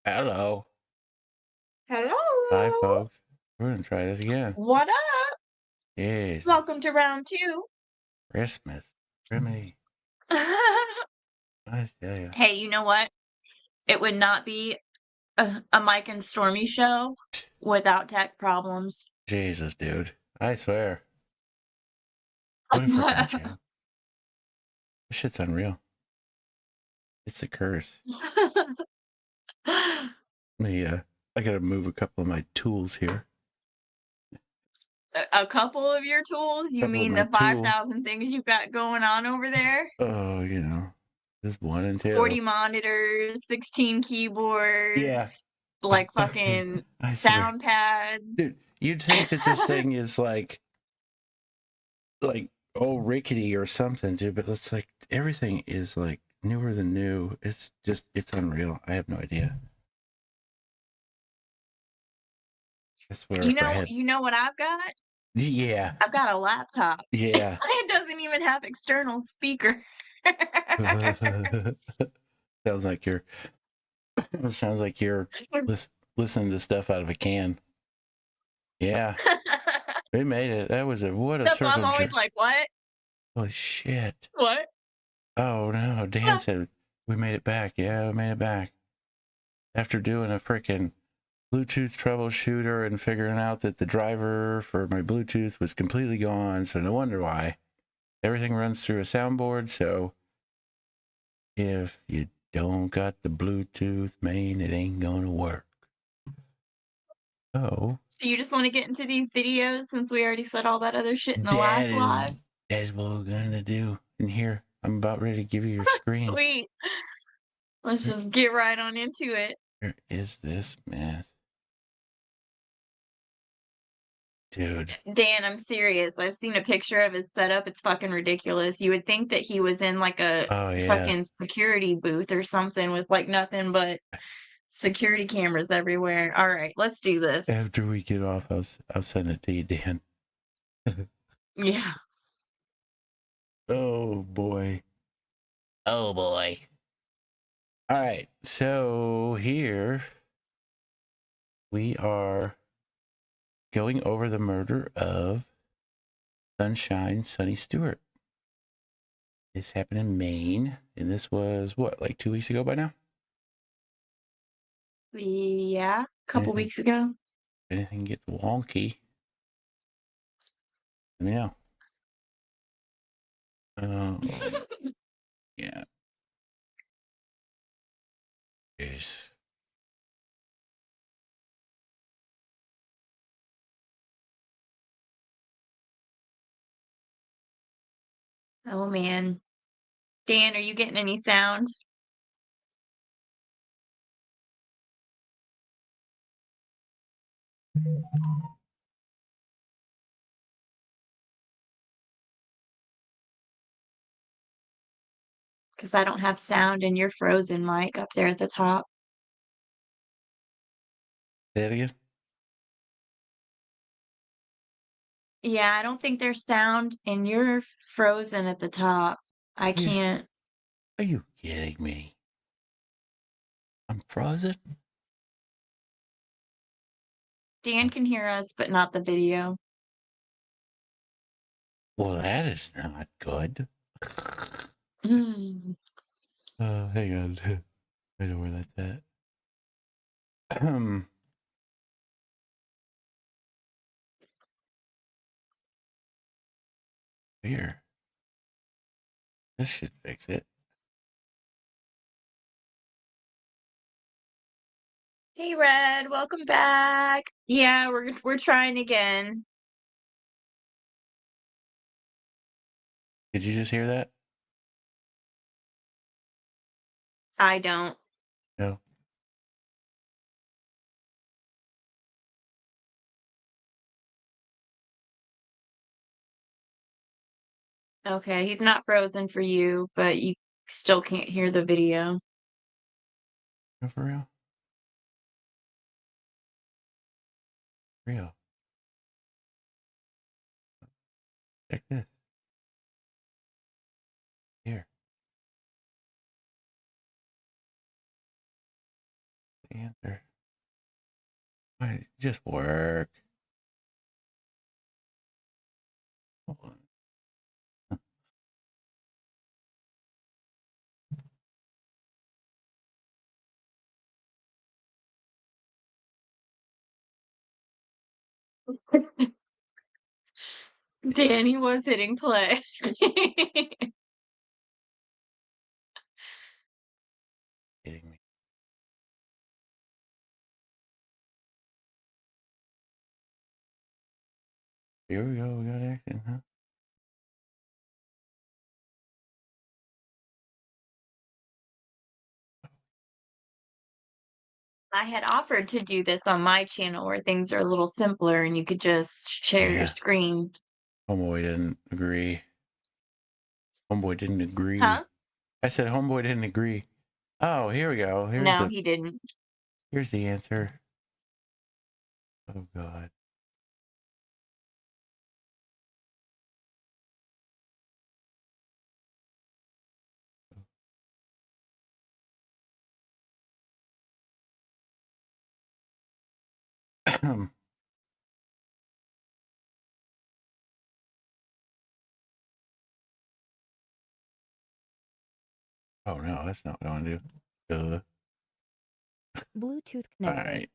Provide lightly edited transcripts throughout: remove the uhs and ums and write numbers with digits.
Hello. Hi, Hello. folks. We're going to try this again. What up? Yes, Welcome to round two. Christmas. Criminy. I tell you. Hey, you know what? It would not be a Mike and Stormy show without tech problems. Jesus, dude. I swear. What a freaking joke. This shit's unreal. It's a curse. I gotta move a couple of my tools here. A couple of your tools? A You couple of mean my the tools. 5,000 things you've got going on over there? Oh, just one and two. 40 monitors, 16 Yeah. keyboards, like fucking I swear. sound Dude, pads. you'd think that this thing is like old rickety or something, dude, but it's like everything is like newer than new. It's unreal. I have no idea. I swear You if I know, had you know what I've got? Yeah. I've got a laptop. Yeah. It doesn't even have external speaker. sounds like you're sounds like you're listening to stuff out of a can. Yeah. We made it. That was what a That's why I'm circle always jerk. like, "What? Holy shit. What?" Oh no, Dan said we made it back. Yeah, we made it back. After doing a freaking Bluetooth troubleshooter and figuring out that the driver for my Bluetooth was completely gone, so no wonder why. Everything runs through a soundboard, so if you don't got the Bluetooth main, it ain't gonna work. Oh, So you just wanna get into these videos since we already said all that other shit in the last live? that's what we're gonna do. And here, I'm about ready to give you your screen. Sweet. Let's just get right on into it. Where is this mess? Dude. Dan, I'm serious. I've seen a picture of his setup, it's fucking ridiculous. You would think that he was in, like, a Oh yeah. fucking security booth or something with, like, nothing but security cameras everywhere. Alright, let's do this. After we get off, I'll send it to you, Dan. Yeah. Oh boy. Oh boy. All right. So here we are going over the murder of Sunshine Stewart. This happened in Maine, and this was what, like 2 weeks ago by now? Yeah, a couple Anything, weeks ago. anything gets wonky, let me know. Oh, yeah. Jeez. Oh, man. Dan, are you getting any sound? Because I don't have sound and you're frozen, Mike, up there at the top. Say that again? Yeah, I don't think there's sound and you're frozen at the top. I Yeah. can't. Are you kidding me? I'm frozen? Dan can hear us, but not the video. Well, that is not good. Mm. Hang on. I know where that's at. Here. This should fix it. Hey, Red, welcome back. Yeah, we're trying again. Did you just hear that? I don't. No. Okay, he's not frozen for you, but you still can't hear the video. No, for real? Real. Check this. Here. answer? Why, just work. Hold on. Danny was hitting play. Kidding me. Here we go. We got action, huh? I had offered to do this on my channel where things are a little simpler and you could just share your Yeah. screen. Homeboy didn't agree. Homeboy didn't agree. Huh? I said homeboy didn't agree. Oh, here we go. No, he didn't. Here's the answer. Oh God. Oh no, that's not what I want to do. Bluetooth All connected.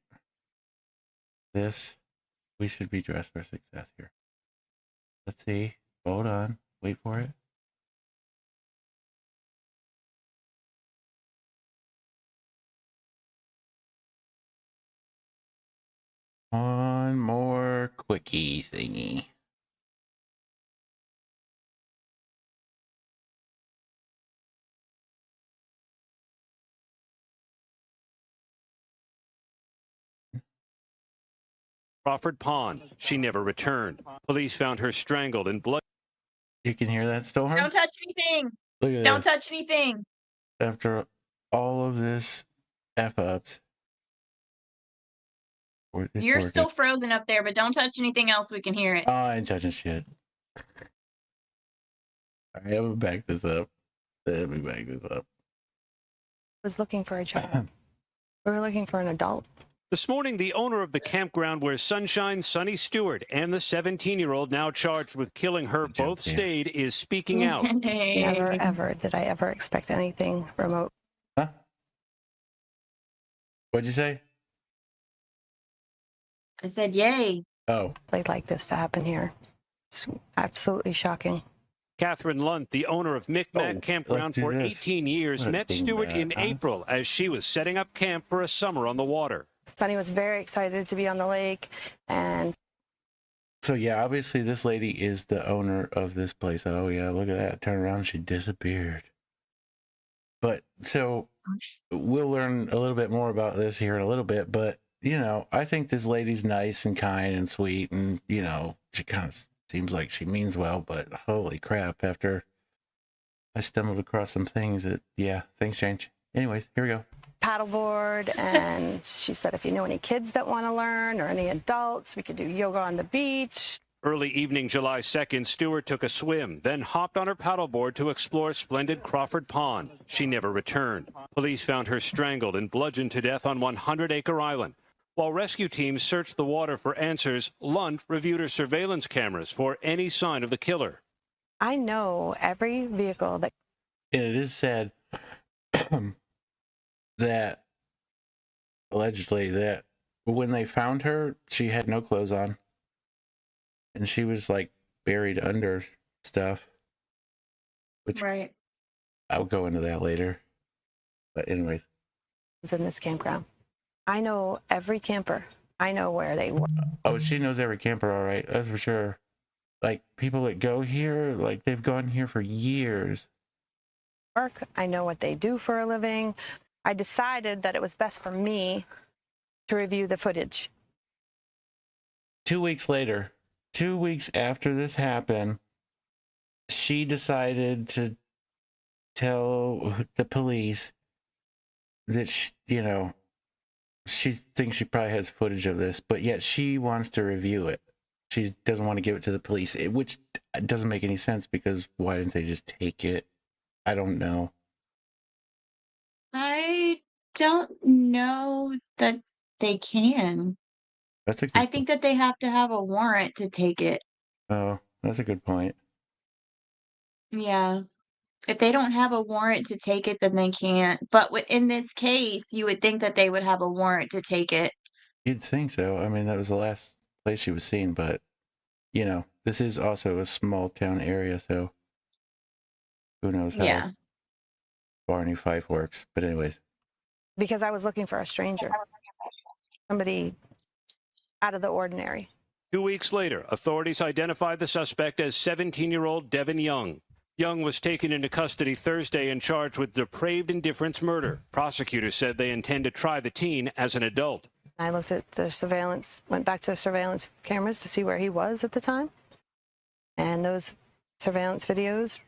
right. We should be dressed for success here. Let's see. Hold on. Wait for it. One more quickie thingy. Crawford Pond. She never returned. Police found her strangled and blood. You can hear that storm? Don't touch anything. Look at Don't this. touch anything. After all of this F-ups. You're still frozen up there, but don't touch anything else. We can hear it. Oh, I ain't touching shit. All right, I'm gonna back this up. Let me back this up. Was looking for a child. We were looking for an adult. This morning, the owner of the campground where Sunshine Stewart and the 17-year-old now charged with killing her both stayed is speaking out. Never, ever did I ever expect anything remote. Huh? What'd you say? I said, yay. Oh. Like this to happen here. It's absolutely shocking. Catherine Lunt, the owner of Micmac Campground for 18 years, met Stewart in April as she was setting up camp for a summer on the water. Sonny was very excited to be on the lake, and so yeah, obviously this lady is the owner of this place. Oh yeah, look at that. Turn around, she disappeared. But so we'll learn a little bit more about this here in a little bit, but you know, I think this lady's nice and kind and sweet, and you know, she kind of seems like she means well, but holy crap, after I stumbled across some things that, yeah, things change. Anyways, here we go. Paddleboard, and she said if you know any kids that want to learn or any adults, we could do yoga on the beach. Early evening, July 2nd, Stewart took a swim, then hopped on her paddleboard to explore splendid Crawford Pond. She never returned. Police found her strangled and bludgeoned to death on 100-acre island. While rescue teams searched the water for answers, Lunt reviewed her surveillance cameras for any sign of the killer. I know every vehicle that... And it is said that allegedly that when they found her, she had no clothes on. And she was like buried under stuff. Which right. I'll go into that later. But anyways. was in this campground. I know every camper. I know where they were. Oh, she knows every camper, all right. That's for sure. Like, people that go here, like, they've gone here for years. Work. I know what they do for a living. I decided that it was best for me to review the footage. 2 weeks later, 2 weeks after this happened, she decided to tell the police that, she thinks she probably has footage of this, but yet she wants to review it. She doesn't want to give it to the police, which doesn't make any sense because why didn't they just take it? I don't know. I don't know that they can. That's a I good point. think that they have to have a warrant to take it. Oh, that's a good point. Yeah. If they don't have a warrant to take it, then they can't. But in this case, you would think that they would have a warrant to take it. You'd think so. I mean, that was the last place she was seen, but you know, this is also a small town area, so who knows how Yeah. Barney Fife works. But anyways, Because I was looking for a stranger, somebody out of the ordinary. 2 weeks later, authorities identified the suspect as 17-year-old Deven Young. Young was taken into custody Thursday and charged with depraved indifference murder. Prosecutors said they intend to try the teen as an adult. I looked at the surveillance, went back to the surveillance cameras to see where he was at the time. And those surveillance videos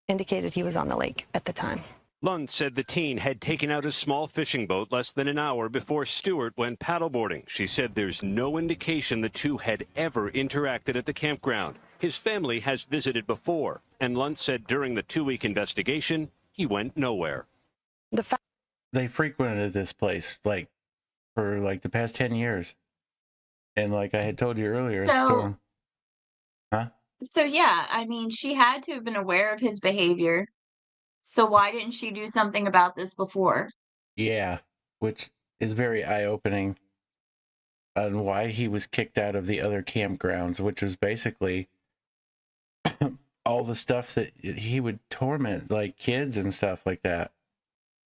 indicated he was on the lake at the time. Lund said the teen had taken out a small fishing boat less than an hour before Stewart went paddleboarding. She said there's no indication the two had ever interacted at the campground. His family has visited before, and Lund said during the 2-week investigation, he went nowhere. they frequented this place like for like the past 10 years. And like I had told you earlier, So- Storm. Huh? So yeah, I mean, she had to have been aware of his behavior. So why didn't she do something about this before? Yeah, which is very eye-opening on why he was kicked out of the other campgrounds, which was basically all the stuff that he would torment, like kids and stuff like that.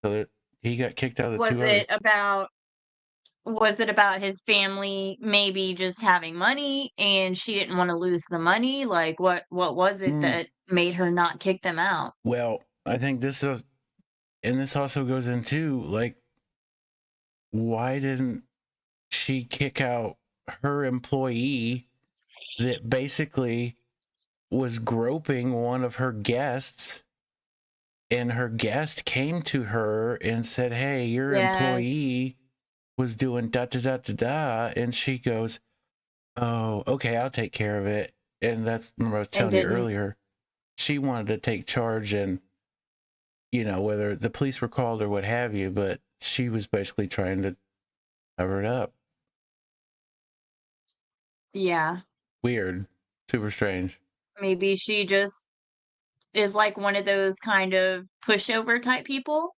So that he got kicked out of the Was two it about his family maybe just having money and she didn't want to lose the money? Like what was it that made her not kick them out? Well, I think this is, and this also goes into like, why didn't she kick out her employee that basically was groping one of her guests, and her guest came to her and said, "Hey, your Yes. employee was doing da da da da da," and she goes, "Oh, okay, I'll take care of it." And that's, remember I was telling you didn't. earlier, she wanted to take charge, and you know, whether the police were called or what have you, but she was basically trying to cover it up. Yeah. Weird, super strange. Maybe she just is like one of those kind of pushover type people.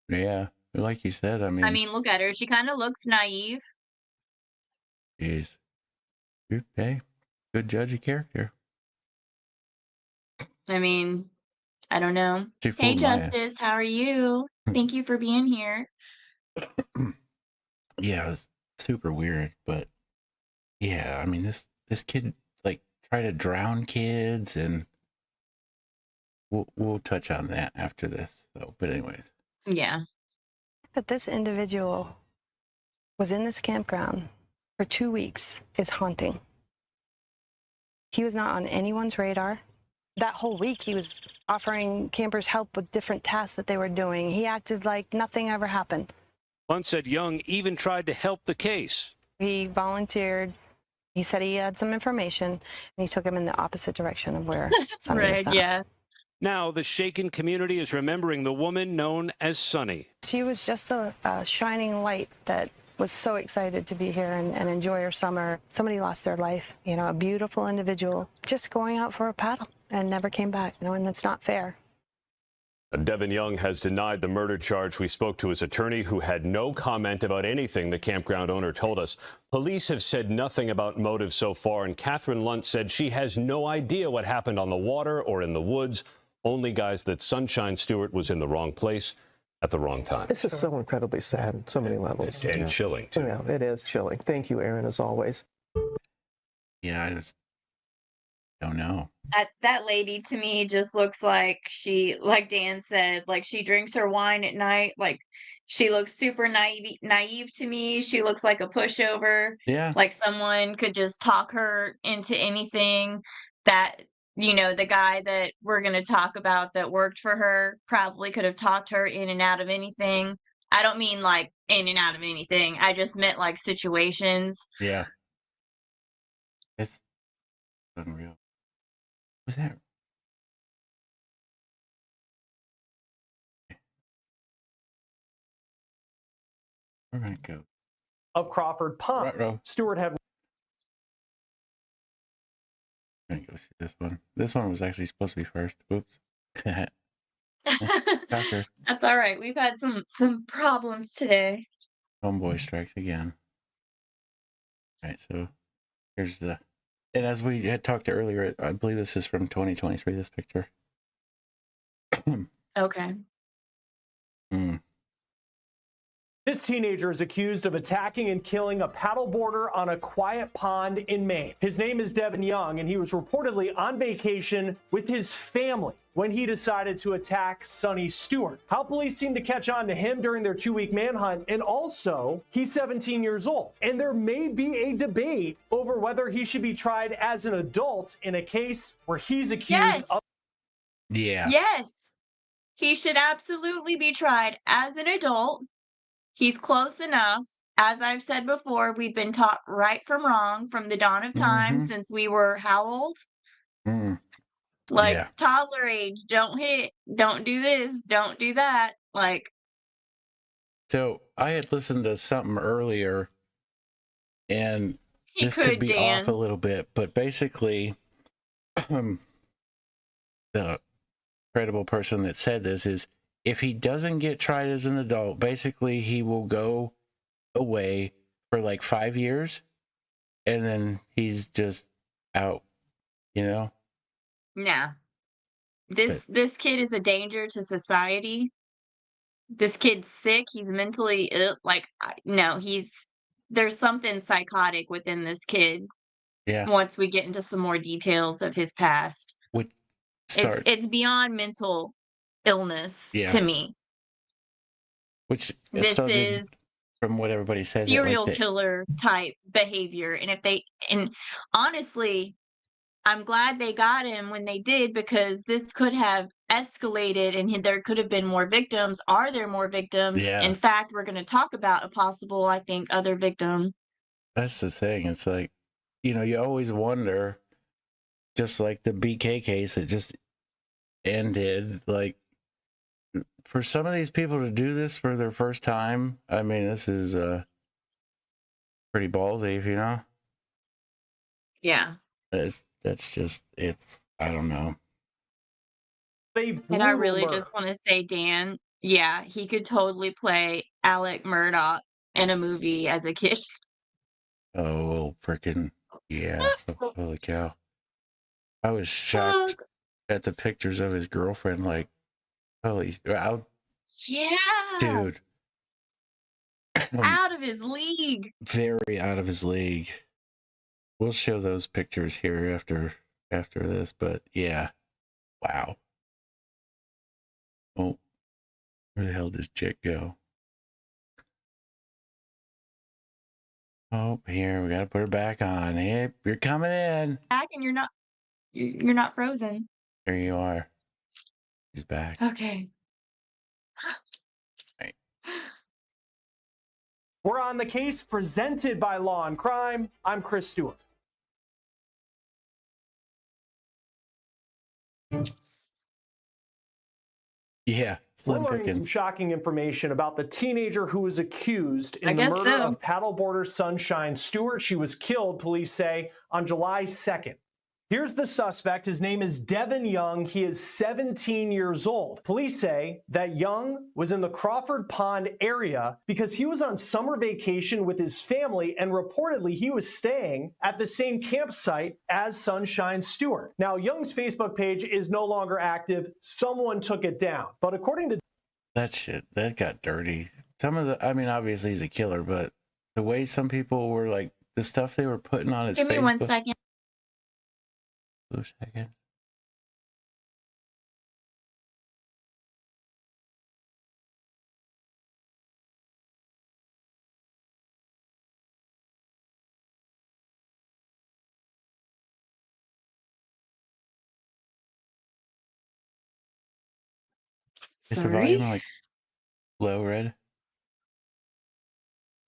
Yeah, like you said, I I mean, mean, look at her. She kind of looks naive. geez, hey, good judge of character. I mean, I don't know. She Hey, fooled my ass. Justice, how are you? Thank you for being here. Yeah, it was super weird, but yeah, I mean, this kid like tried to drown kids, and we'll touch on that after this. So, but anyways, Yeah. That this individual was in this campground for 2 weeks is haunting. He was not on anyone's radar. That whole week, he was offering campers help with different tasks that they were doing. He acted like nothing ever happened. Lund said Young even tried to help the case. He volunteered. He said he had some information, and he took him in the opposite direction of where Sonny was found. Yeah. Now the shaken community is remembering the woman known as Sunny. She was just a shining light that was so excited to be here and enjoy her summer. Somebody lost their life, you know, a beautiful individual just going out for a paddle and never came back, you know, and that's not fair. Deven Young has denied the murder charge. We spoke to his attorney, who had no comment about anything the campground owner told us. Police have said nothing about motive so far, and Catherine Lunt said she has no idea what happened on the water or in the woods. Only, guys, that Sunshine Stewart was in the wrong place at the wrong time. This is so incredibly sad on so many levels. And chilling, too. Yeah, it is chilling. Thank you, Aaron, as always. yeah, I just don't know. That lady to me just looks like she, like Dan said, like she drinks her wine at night. Like she looks super naive to me. She looks like a pushover. Yeah, Like someone could just talk her into anything. That, you know, the guy that we're going to talk about that worked for her probably could have talked her in and out of anything. I don't mean like in and out of anything. I just meant like situations. yeah, it's unreal. Was that? We're gonna go. of Crawford Pond. Ruh-roh. Stewart had I'm gonna go see this one. This one was actually supposed to be first. Oops. Shocker. That's all right. We've had some problems today. Homeboy strikes again. All right, so here's the. And as we had talked earlier, I believe this is from 2023. This picture. Okay. Mm. This teenager is accused of attacking and killing a paddleboarder on a quiet pond in Maine. His name is Deven Young, and he was reportedly on vacation with his family when he decided to attack Sunny Stewart. How police seem to catch on to him during their 2-week manhunt, and also, he's 17 years old. And there may be a debate over whether he should be tried as an adult in a case where he's accused Yes. of Yeah. Yes. He should absolutely be tried as an adult. He's close enough. As I've said before, we've been taught right from wrong from the dawn of time Mhm. since we were how old? Mm. Like Yeah. toddler age. Don't hit, don't do this, don't do that. Like, So I had listened to something earlier, and he this could, could be Dan. off a little bit, but basically, the credible person that said this is if he doesn't get tried as an adult, basically he will go away for like 5 years, and then he's just out, you know? Nah. This kid is a danger to society. This kid's sick. He's mentally ill. Like, no, there's something psychotic within this kid. Yeah. Once we get into some more details of his past, Would start, it's beyond mental illness Yeah. to me. which This started is from what everybody says. serial killer type behavior, and honestly, I'm glad they got him when they did, because this could have escalated and there could have been more victims. Are there more victims? Yeah. In fact, we're going to talk about a possible, I think, other victim. That's the thing. It's like, you always wonder, just like the BK case that just ended, like, for some of these people to do this for their first time, I mean, this is pretty ballsy, Yeah. That's just, I don't know. And I really just want to say, Dan, yeah, he could totally play Alec Murdoch in a movie as a kid. Oh, freaking, yeah. Holy cow. I was shocked at the pictures of his girlfriend, like, holy, Yeah. dude. Out of his league. Very out of his league. We'll show those pictures here after this, but yeah. Wow. Oh, where the hell does chick go? Oh, here, we gotta put her back on. Hey, you're coming in. Back, and you're not frozen. There you are. She's back. Okay. Right. We're on the case presented by Law and Crime. I'm Chris Stewart. Yeah. We're Slim learning some pickings. shocking information about the teenager who was accused I in the guess murder so. of paddleboarder Sunshine Stewart. She was killed, police say, on July 2nd. Here's the suspect. His name is Deven Young. He is 17 years old. Police say that Young was in the Crawford Pond area because he was on summer vacation with his family, and reportedly he was staying at the same campsite as Sunshine Stewart. Now, Young's Facebook page is no longer active. Someone took it down. But according to That got dirty. Some of I mean, obviously he's a killer, but the way some people were like, the stuff they were putting on his Give me 1 Facebook. second. 2 seconds. Is the volume Sorry. like low, Red?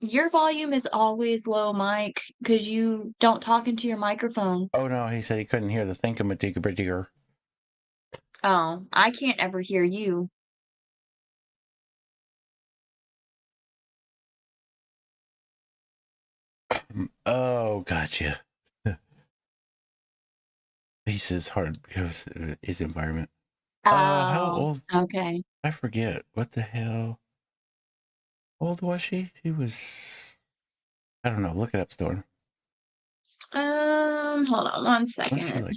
Your volume is always low, Mike, because you don't talk into your microphone. Oh no, he said he couldn't hear the thinkamajigger. Oh, I can't ever hear you. Oh, gotcha. Police is hard because of his environment. How Oh, old? okay. I forget. What the hell? How old was she? She was, I don't know. Look it up, Storm. Hold on one Was she second. like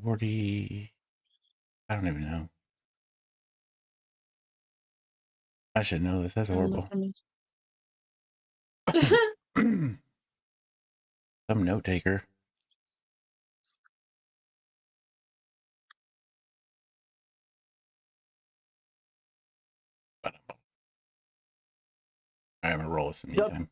40? I don't even know. I should know this. That's I'm horrible. looking. Some note taker. I'm gonna roll this in the meantime.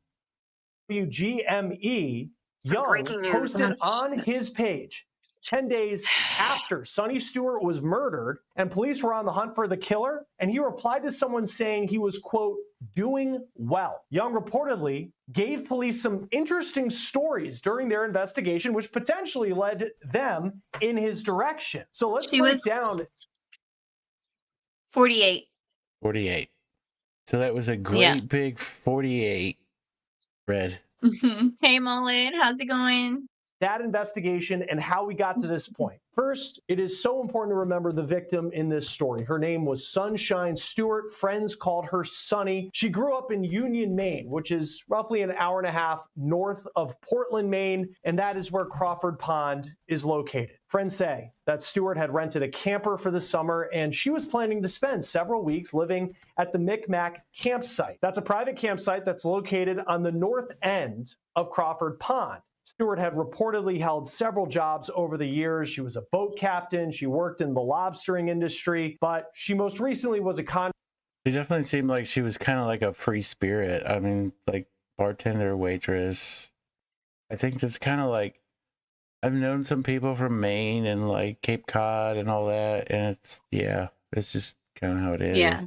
WGME, Some Young breaking news. posted on his page 10 days after Sonny Stewart was murdered and police were on the hunt for the killer, and he replied to someone saying he was, quote, doing well. Young reportedly gave police some interesting stories during their investigation, which potentially led them in his direction. So let's She break was down. 48. 48. So that was a great Yeah. big 48. Red. Hey, Mullet, how's it going? That investigation and how we got to this point. First, it is so important to remember the victim in this story. Her name was Sunshine Stewart. Friends called her Sunny. She grew up in Union, Maine, which is roughly an hour and a half north of Portland, Maine, and that is where Crawford Pond is located. Friends say that Stewart had rented a camper for the summer, and she was planning to spend several weeks living at the Micmac campsite. That's a private campsite that's located on the north end of Crawford Pond. Stewart had reportedly held several jobs over the years. She was a boat captain. She worked in the lobstering industry, but she most recently was a She definitely seemed like she was kind of like a free spirit. I mean, like bartender, waitress. I think it's kind of like, I've known some people from Maine and like Cape Cod and all that. And it's just kind of how it is. Yeah.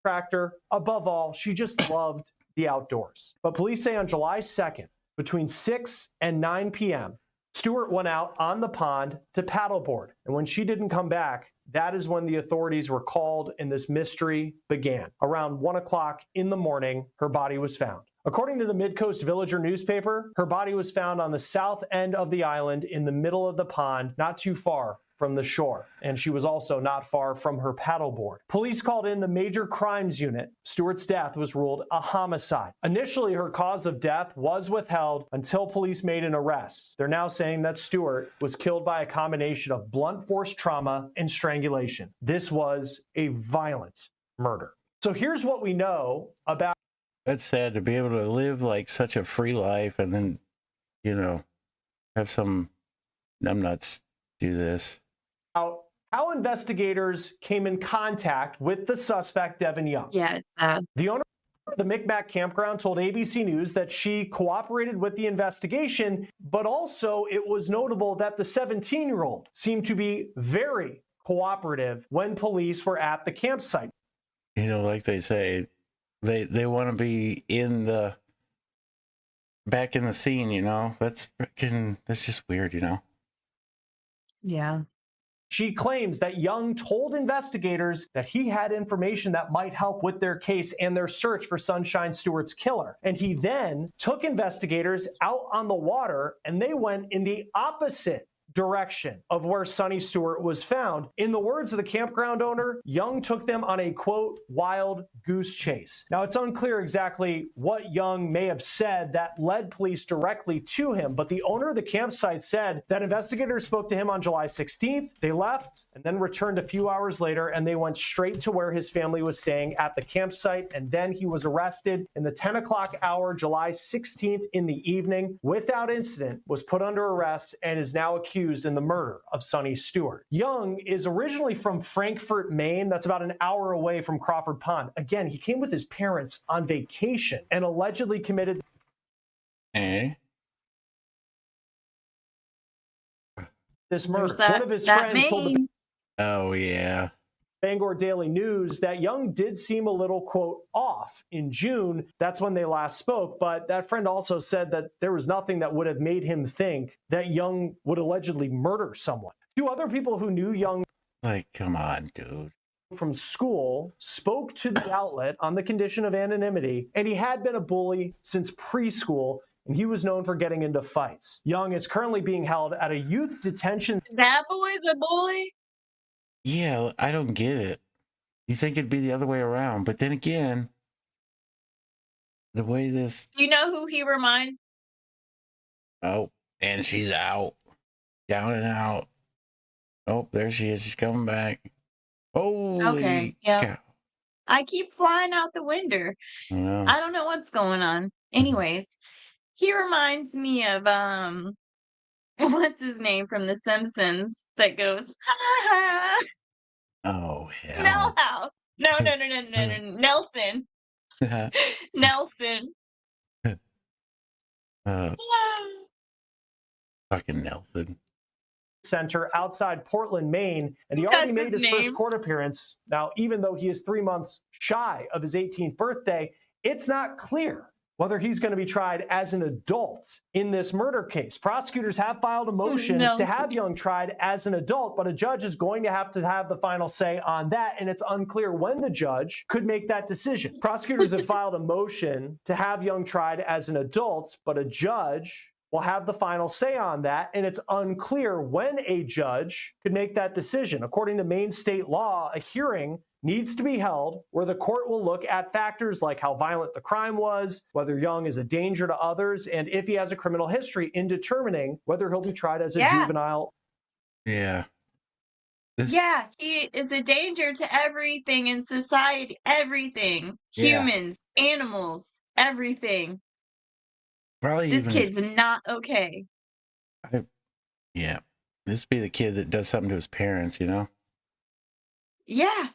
contractor. Above all, she just loved the outdoors. But police say on July 2nd, between 6 and 9 p.m., Stewart went out on the pond to paddleboard. And when she didn't come back, that is when the authorities were called and this mystery began. Around 1 o'clock in the morning, her body was found. According to the Midcoast Villager newspaper, her body was found on the south end of the island in the middle of the pond, not too far from the shore. And she was also not far from her paddleboard. Police called in the Major Crimes Unit. Stewart's death was ruled a homicide. Initially, her cause of death was withheld until police made an arrest. They're now saying that Stewart was killed by a combination of blunt force trauma and strangulation. This was a violent murder. So here's what we know about. That's sad to be able to live like such a free life and then, have some numbnuts do this. How investigators came in contact with the suspect, Deven Young. Yeah, it's sad. The owner of the Micmac campground told ABC News that she cooperated with the investigation, but also it was notable that the 17-year-old seemed to be very cooperative when police were at the campsite. Like they say, they want to be back in the scene, that's just weird, Yeah. She claims that Young told investigators that he had information that might help with their case and their search for Sunshine Stewart's killer. And he then took investigators out on the water and they went in the opposite direction of where Sonny Stewart was found. In the words of the campground owner, Young took them on a, quote, wild goose chase. Now, it's unclear exactly what Young may have said that led police directly to him, but the owner of the campsite said that investigators spoke to him on July 16th. They left and then returned a few hours later, and they went straight to where his family was staying at the campsite, and then he was arrested in the 10 o'clock hour, July 16th in the evening, without incident, was put under arrest, and is now accused in the murder of Sonny Stewart. Young is originally from Frankfort, Maine. That's about an hour away from Crawford Pond. Again, he came with his parents on vacation and allegedly committed this murder. One of his friends told the Oh, yeah. Bangor Daily News that Young did seem a little, quote, off in June. That's when they last spoke. But that friend also said that there was nothing that would have made him think that Young would allegedly murder someone. Two other people who knew Young Like, come on, dude. from school spoke to the outlet on the condition of anonymity, and he had been a bully since preschool. and he was known for getting into fights. Young is currently being held at a youth detention. That boy's a bully. Yeah, I don't get it. You think it'd be the other way around, but then again, the way this... You know who he reminds? Oh, and she's out. Down and out. Oh, there she is. She's coming back. Holy Okay, yeah. cow. I keep flying out the window. I know. I don't know what's going on. Anyways, he reminds me of what's his name from The Simpsons that goes Oh, hell. Millhouse. No, Nelson. Nelson. Fucking Nelson. Center outside Portland, Maine, and he That's already made his his first name. court appearance. Now, even though he is 3 months shy of his 18th birthday, it's not clear whether he's going to be tried as an adult in this murder case. Prosecutors have filed a motion to have Young tried as an adult, but a judge is going to have the final say on that, and it's unclear when the judge could make that decision. Prosecutors have filed a motion to have Young tried as an adult, but a judge will have the final say on that, and it's unclear when a judge could make that decision. According to Maine state law, a hearing needs to be held where the court will look at factors like how violent the crime was, whether Young is a danger to others, and if he has a criminal history in determining whether he'll be tried as a juvenile. Yeah. Yeah, he is a danger to everything in society. Everything. Yeah. Humans, animals, everything. Probably This even kid's not okay. yeah. This would be the kid that does something to his parents, you know? Yeah.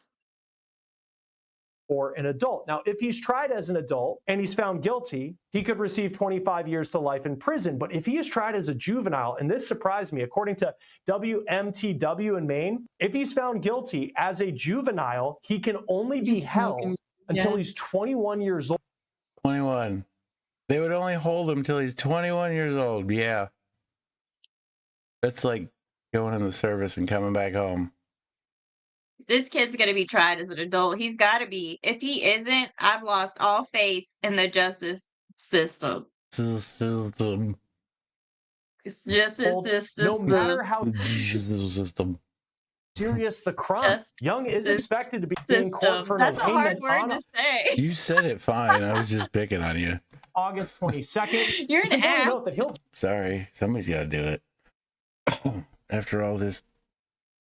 Or an adult. Now, if he's tried as an adult and he's found guilty, he could receive 25 years to life in prison. But if he is tried as a juvenile, and this surprised me, according to WMTW in Maine, if he's found guilty as a juvenile, he can only be held until he's 21 years old. 21. They would only hold him till he's 21 years old. Yeah. That's like going in the service and coming back home. This kid's going to be tried as an adult. He's got to be. If he isn't, I've lost all faith in the justice system. System. It's justice No system. matter how System. serious the crime, Young is expected to be in court for an That's a hard arraignment word on to say. You said it fine. I was just picking on you. August 22nd. You're It's an important to ass. note that he'll Sorry. Somebody's got to do it. After all this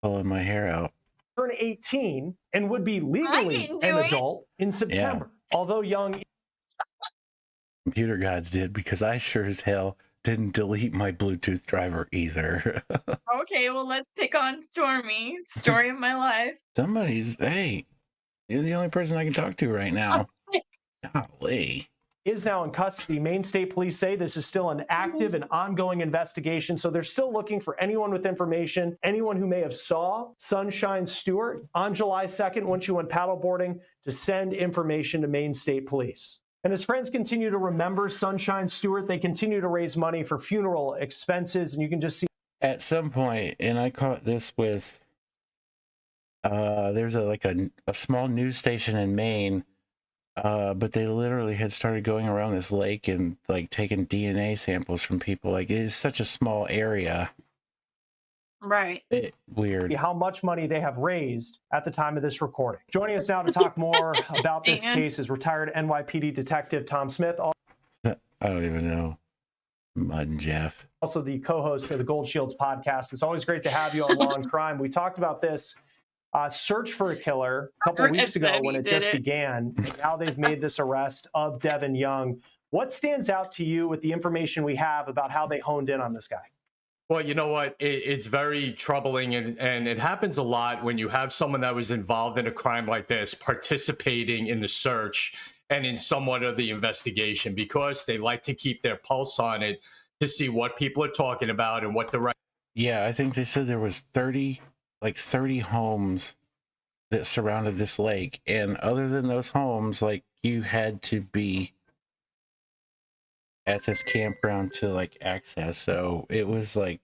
pulling my hair out. turn 18 and would be legally didn't an do it. adult in September. Although Young Computer gods did, because I sure as hell didn't delete my Bluetooth driver either. Okay, well, let's pick on Stormy. Story of my life. Somebody's, hey, you're the only person I can talk to right now. Golly. is now in custody. Maine State Police say this is still an active and ongoing investigation, so they're still looking for anyone with information, anyone who may have saw Sunshine Stewart on July 2nd when she went paddleboarding, to send information to Maine State Police. And as friends continue to remember Sunshine Stewart, they continue to raise money for funeral expenses, and you can just see At some point, and I caught this with, there's a small news station in Maine, but they literally had started going around this lake and like taking DNA samples from people. Like, it is such a small area. Right. Weird. how much money they have raised at the time of this recording. Joining us now to talk more about this case is retired NYPD Detective Tom Smith, I don't even know. Mud and Jeff. also the co-host for the Gold Shields podcast. It's always great to have you on Law and Crime. We talked about this search for a killer a couple of weeks ago when it just began. Now they've made this arrest of Deven Young. What stands out to you with the information we have about how they honed in on this guy? Well, you know what? It's very troubling, and it happens a lot when you have someone that was involved in a crime like this participating in the search and in somewhat of the investigation, because they like to keep their pulse on it to see what people are talking about and what the right. Yeah, I think they said there was 30 homes that surrounded this lake, and other than those homes, like, you had to be at this campground to like access. So it was like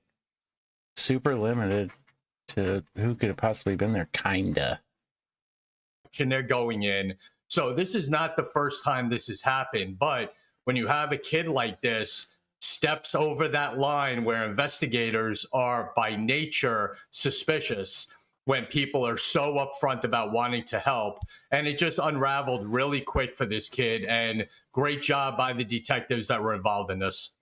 super limited to who could have possibly been there, kinda. And they're going in. So this is not the first time this has happened, but when you have a kid like this, steps over that line where investigators are by nature suspicious when people are so upfront about wanting to help. And it just unraveled really quick for this kid. And great job by the detectives that were involved in this.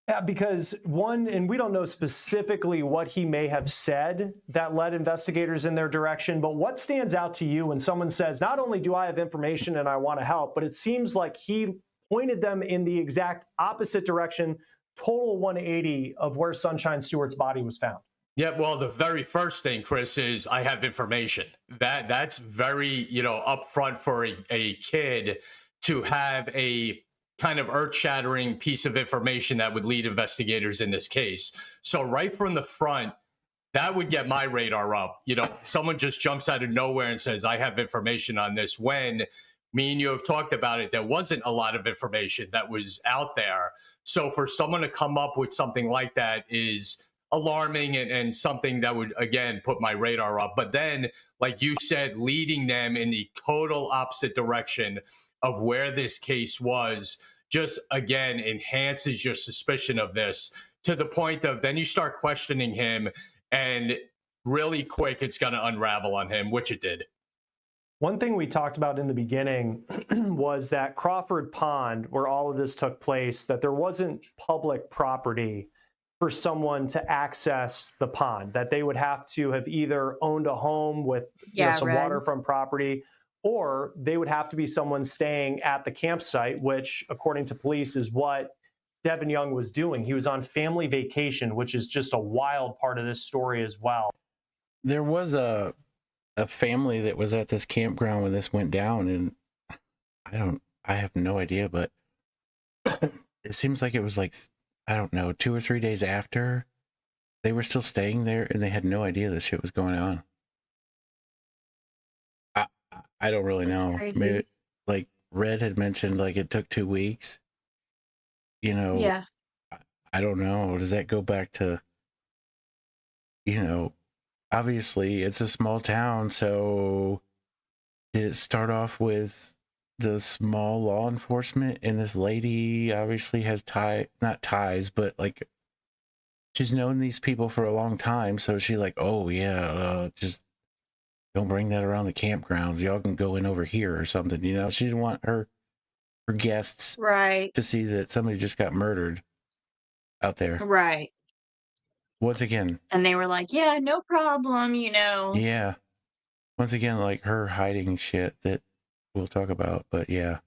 Yeah, because one, and we don't know specifically what he may have said that led investigators in their direction, but what stands out to you when someone says, not only do I have information and I want to help, but it seems like he pointed them in the exact opposite direction, total 180 of where Sunshine Stewart's body was found. Yeah, well, the very first thing, Chris, is I have information. That's very, upfront for a kid to have a kind of earth-shattering piece of information that would lead investigators in this case. So right from the front, that would get my radar up. Someone just jumps out of nowhere and says, I have information on this, when me and you have talked about it, there wasn't a lot of information that was out there. So for someone to come up with something like that is alarming and something that would, again, put my radar up. But then, like you said, leading them in the total opposite direction of where this case was just, again, enhances your suspicion of this, to the point of then you start questioning him, and really quick it's going to unravel on him, which it did. One thing we talked about in the beginning was that Crawford Pond, where all of this took place, that there wasn't public property for someone to access the pond, that they would have to have either owned a home with some waterfront property, or they would have to be someone staying at the campsite, which, according to police, is what Deven Young was doing. He was on family vacation, which is just a wild part of this story as well. There was a family that was at this campground when this went down, and I have no idea, but it seems like it was like, I don't know, 2 or 3 days after they were still staying there, and they had no idea this shit was going on. I don't really know. Maybe, like Red had mentioned, like it took 2 weeks. Yeah. I don't know. Does that go back to, obviously it's a small town, so did it start off with the small law enforcement, and this lady obviously has not ties, but like she's known these people for a long time, so she like, oh yeah, just don't bring that around the campgrounds. Y'all can go in over here or something. She didn't want her guests to see that somebody just got murdered out there. Right. Once again. And they were like, yeah, no problem, Yeah. Once again, like her hiding shit that we'll talk about, but yeah.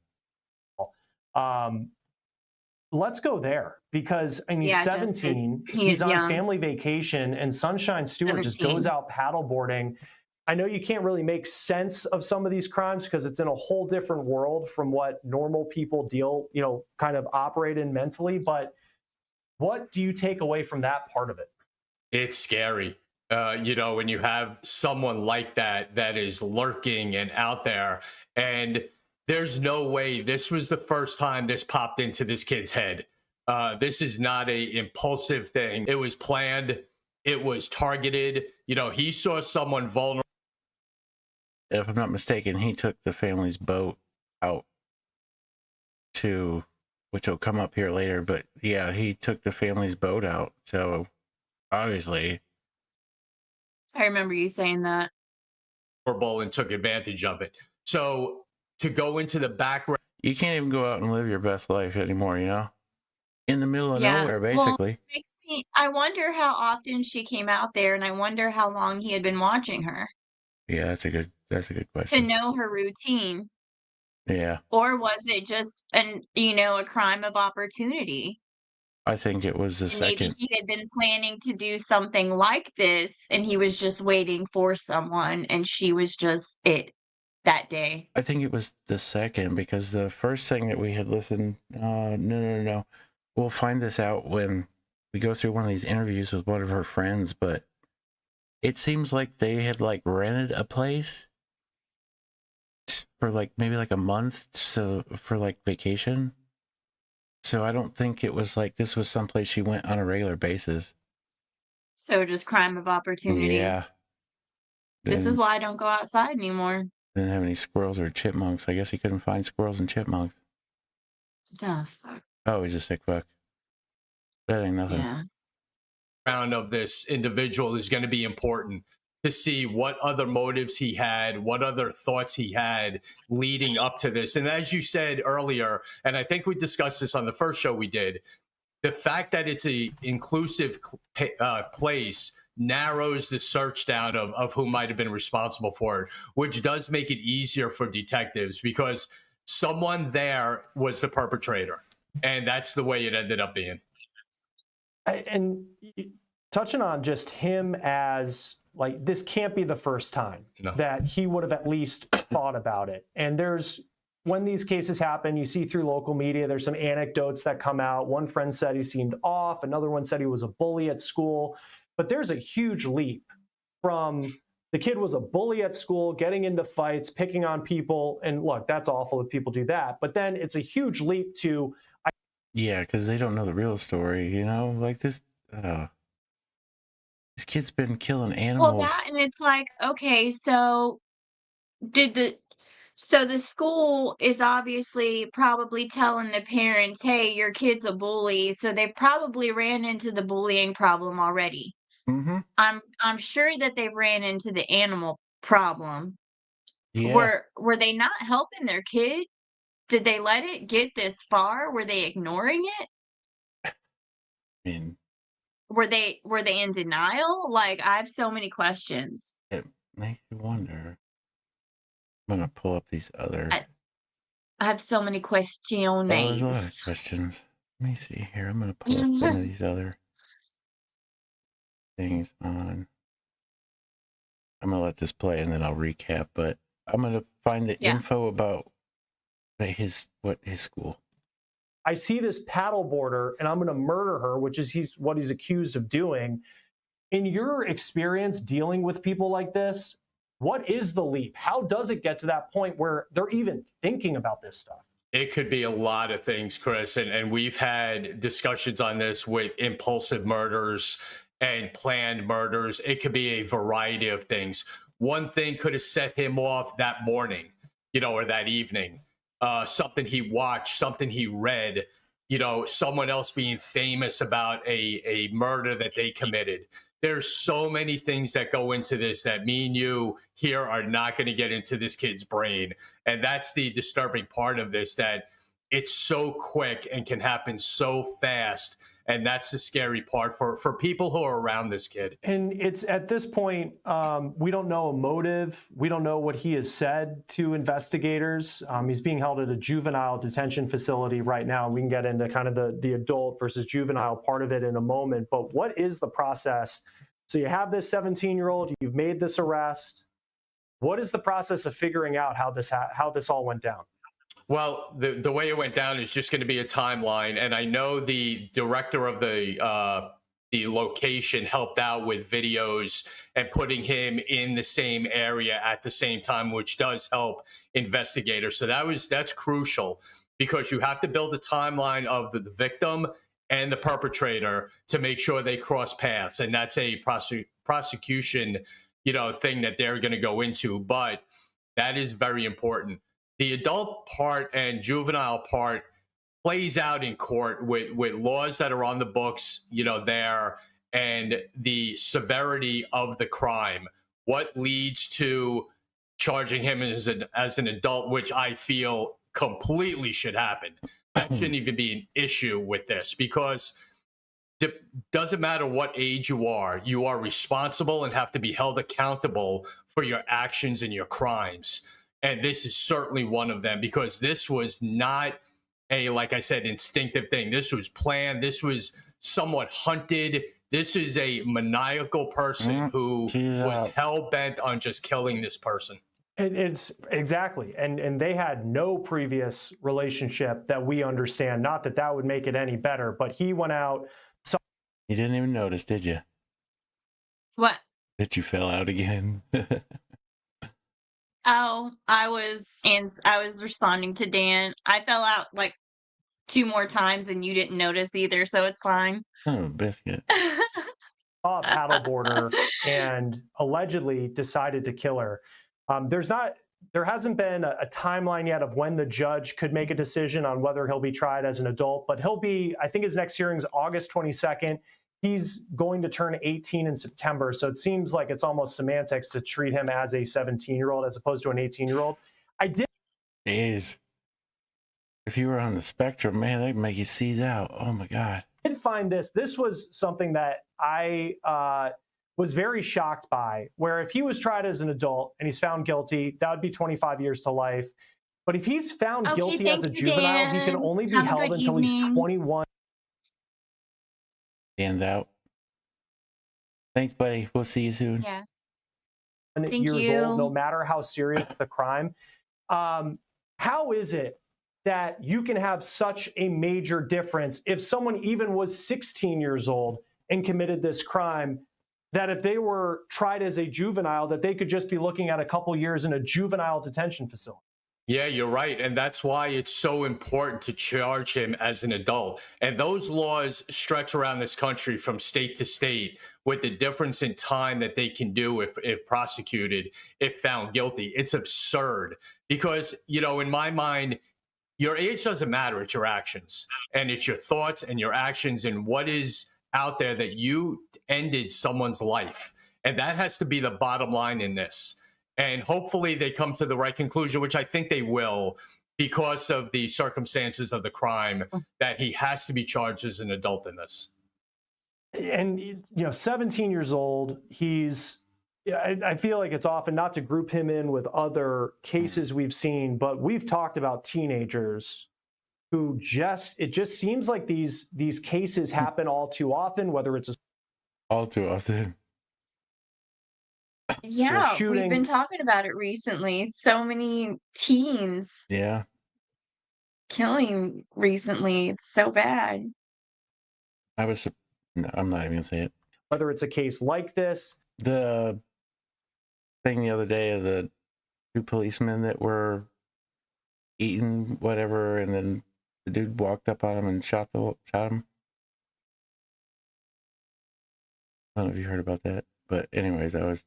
Let's go there, because he's 17. He's on young. family vacation, and Sunshine Stewart just goes out paddleboarding. I know you can't really make sense of some of these crimes because it's in a whole different world from what normal people kind of operate in mentally. But what do you take away from that part of it? It's scary. When you have someone like that is lurking and out there, and there's no way this was the first time this popped into this kid's head. This is not a impulsive thing. It was planned. It was targeted. He saw someone vulnerable. If I'm not mistaken, he took the family's boat out to, which will come up here later, but yeah, he took the family's boat out. So obviously. I remember you saying that. And took advantage of it. So to go into the background. You can't even go out and live your best life anymore, in the middle of nowhere, basically. Well, I wonder how often she came out there, and I wonder how long he had been watching her. Yeah, that's a good question. To know her routine. Yeah. Or was it just a crime of opportunity? I think it was the second. Maybe he had been planning to do something like this, and he was just waiting for someone, and she was just it that day. I think it was the second, because the first thing that we had listened, no. We'll find this out when we go through one of these interviews with one of her friends, but it seems like they had like rented a place for like maybe like a month, so for like vacation. So I don't think it was like this was someplace she went on a regular basis. So just crime of opportunity. Yeah. This is why I don't go outside anymore. Didn't have any squirrels or chipmunks. I guess he couldn't find squirrels and chipmunks. The fuck? Oh, he's a sick fuck. That ain't nothing. Yeah. Round of this individual is going to be important to see what other motives he had, what other thoughts he had leading up to this. And as you said earlier, and I think we discussed this on the first show we did, the fact that it's a inclusive place narrows the search down of who might have been responsible for it, which does make it easier for detectives because someone there was the perpetrator. And that's the way it ended up being. And touching on just him as like, this can't be the first time that he would have at least thought about it. And when these cases happen, you see through local media, there's some anecdotes that come out. One friend said he seemed off. Another one said he was a bully at school. But there's a huge leap from the kid was a bully at school, getting into fights, picking on people. And look, that's awful if people do that. But then it's a huge leap to... Yeah, because they don't know the real story, you know? Like this kid's been killing animals. Well, that, and it's like, okay, so the school is obviously probably telling the parents, hey, your kid's a bully. So they've probably ran into the bullying problem already. Mm-hmm. I'm sure that they've ran into the animal problem. Yeah. Were they not helping their kid? Did they let it get this far? Were they ignoring it? I mean, Were they in denial? Like, I have so many questions. it makes you wonder. I'm gonna pull up these other. I have so many questions. Oh, there's a lot of questions. Let me see here. I'm gonna pull up some of these other things on. I'm gonna let this play and then I'll recap. But I'm gonna find the info about his school. I see this paddleboarder and I'm going to murder her, which is what he's accused of doing. In your experience dealing with people like this, what is the leap? How does it get to that point where they're even thinking about this stuff? It could be a lot of things, Chris, and we've had discussions on this with impulsive murders and planned murders. It could be a variety of things. One thing could have set him off that morning, or that evening. Something he watched, something he read, someone else being famous about a murder that they committed. There's so many things that go into this that me and you here are not going to get into this kid's brain. And that's the disturbing part of this, that it's so quick and can happen so fast. And that's the scary part for people who are around this kid. And it's at this point, we don't know a motive. We don't know what he has said to investigators. He's being held at a juvenile detention facility right now. We can get into kind of the adult versus juvenile part of it in a moment. But what is the process? So you have this 17-year-old, you've made this arrest. What is the process of figuring out how this all went down? Well, the way it went down is just going to be a timeline. And I know the director of the location helped out with videos and putting him in the same area at the same time, which does help investigators. So that's crucial because you have to build a timeline of the victim and the perpetrator to make sure they cross paths. And that's a prosecution, thing that they're going to go into. But that is very important. The adult part and juvenile part plays out in court with laws that are on the books, there, and the severity of the crime. What leads to charging him as an adult, which I feel completely should happen. That shouldn't even be an issue with this because it doesn't matter what age you are responsible and have to be held accountable for your actions and your crimes. And this is certainly one of them because this was not like I said, instinctive thing. This was planned. This was somewhat hunted. This is a maniacal person who was hell-bent on just killing this person. It's exactly. And they had no previous relationship that we understand. Not that would make it any better, but he went out. You didn't even notice, did you? What? That you fell out again. Oh, I was responding to Dan. I fell out like 2 more times and you didn't notice either, so it's fine. Oh, biscuit. Saw a paddleboarder and allegedly decided to kill her. There's not There hasn't been a timeline yet of when the judge could make a decision on whether he'll be tried as an adult, but he'll be, I think his next hearing is August 22nd. He's going to turn 18 in September. So it seems like it's almost semantics to treat him as a 17-year-old as opposed to an 18-year-old. I did. Jeez. If you were on the spectrum, man, they'd make you seize out. Oh my God. I did find this. This was something that I was very shocked by, where if he was tried as an adult and he's found guilty, that would be 25 years to life. But if he's found guilty as a juvenile, he can only be held until he's 21. Stands out. Thanks, buddy. We'll see you soon. Yeah. Years old, no matter how serious the crime. How is it that you can have such a major difference if someone even was 16 years old and committed this crime, that if they were tried as a juvenile, that they could just be looking at a couple years in a juvenile detention facility? Yeah, you're right. And that's why it's so important to charge him as an adult. And those laws stretch around this country from state to state with the difference in time that they can do if prosecuted, if found guilty. It's absurd because, you know, in my mind, your age doesn't matter. It's your actions, and it's your thoughts and your actions and what is out there that you ended someone's life. And that has to be the bottom line in this. And hopefully they come to the right conclusion, which I think they will, because of the circumstances of the crime, that he has to be charged as an adult in this. And, you know, 17 years old, I feel like it's often not to group him in with other cases we've seen, but we've talked about teenagers who it just seems like these cases happen all too often, whether it's all too often. Yeah, we've been talking about it recently. So many teens killing recently. It's so bad. No, I'm not even gonna say it. Whether it's a case like this. The thing the other day of the two policemen that were eating whatever, and then the dude walked up on him and shot him. I don't know if you heard about that, but anyways, I was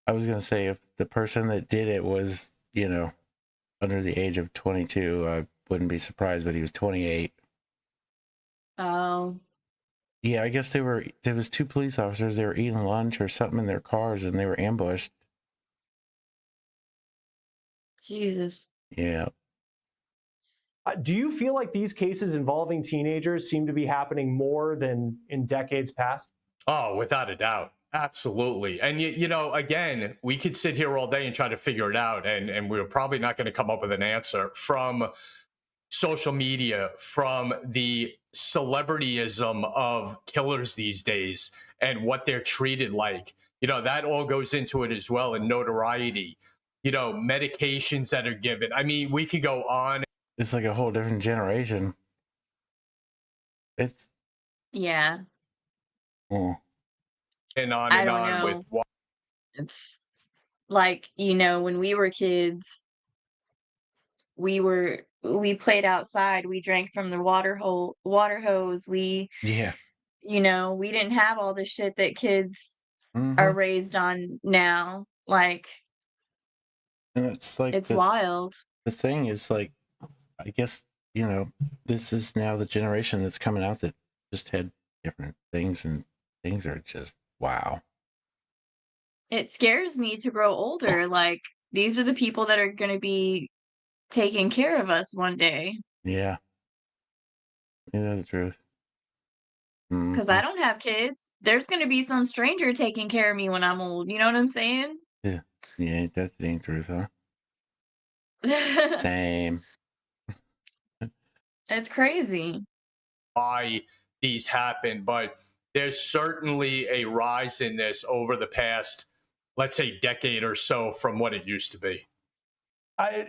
gonna say if the person that did it was, you know, under the age of 22, I wouldn't be surprised, but he was 28. Oh. Yeah, I guess there was two police officers. They were eating lunch or something in their cars, and they were ambushed. Jesus. Yeah. Do you feel like these cases involving teenagers seem to be happening more than in decades past? Oh, without a doubt. Absolutely. And, you know, again, we could sit here all day and try to figure it out, and we're probably not going to come up with an answer from social media, from the celebrityism of killers these days and what they're treated like. You know, that all goes into it as well, and notoriety, you know, medications that are given. I mean, we could go on. It's like a whole different generation. It's yeah. And on and on with what it's like, you know, when we were kids, we played outside, we drank from the water hose, you know, we didn't have all the shit that kids are raised on now. Like, and it's like it's wild. The thing is, like, I guess, you know, this is now the generation that's coming out that just had different things, and things are just wow. It scares me to grow older. Like, these are the people that are going to be taking care of us one day. Yeah. Yeah, the truth. Because I don't have kids. There's going to be some stranger taking care of me when I'm old. You know what I'm saying? Yeah. Yeah, that's the truth, huh? Same. It's crazy. Why these happen, but there's certainly a rise in this over the past, let's say, decade or so from what it used to be.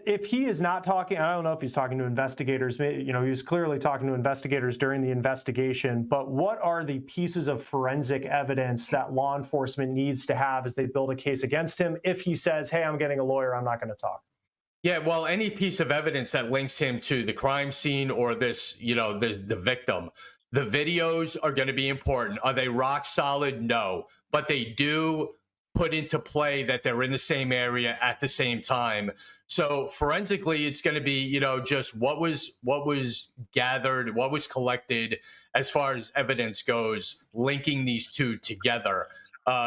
If he is not talking, I don't know if he's talking to investigators. You know, he was clearly talking to investigators during the investigation. But what are the pieces of forensic evidence that law enforcement needs to have as they build a case against him? If he says, "Hey, I'm getting a lawyer, I'm not going to talk." Yeah, well, any piece of evidence that links him to the crime scene or this, you know, the victim. The videos are going to be important. Are they rock solid? No, but they do put into play that they're in the same area at the same time. So forensically, it's going to be, you know, just what was gathered, what was collected as far as evidence goes, linking these two together.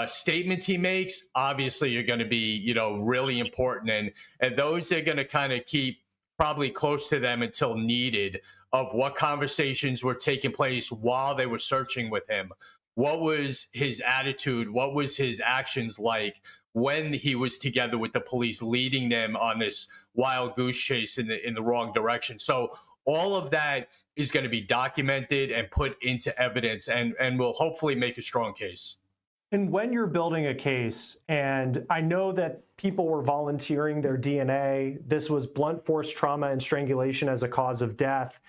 Statements he makes, obviously, are going to be, you know, really important. And those they're going to kind of keep probably close to them until needed, of what conversations were taking place while they were searching with him. What was his attitude? What was his actions like when he was together with the police, leading them on this wild goose chase in the wrong direction? So all of that is going to be documented and put into evidence, and will hopefully make a strong case. And when you're building a case, and I know that people were volunteering their DNA, this was blunt force trauma and strangulation as a cause of death.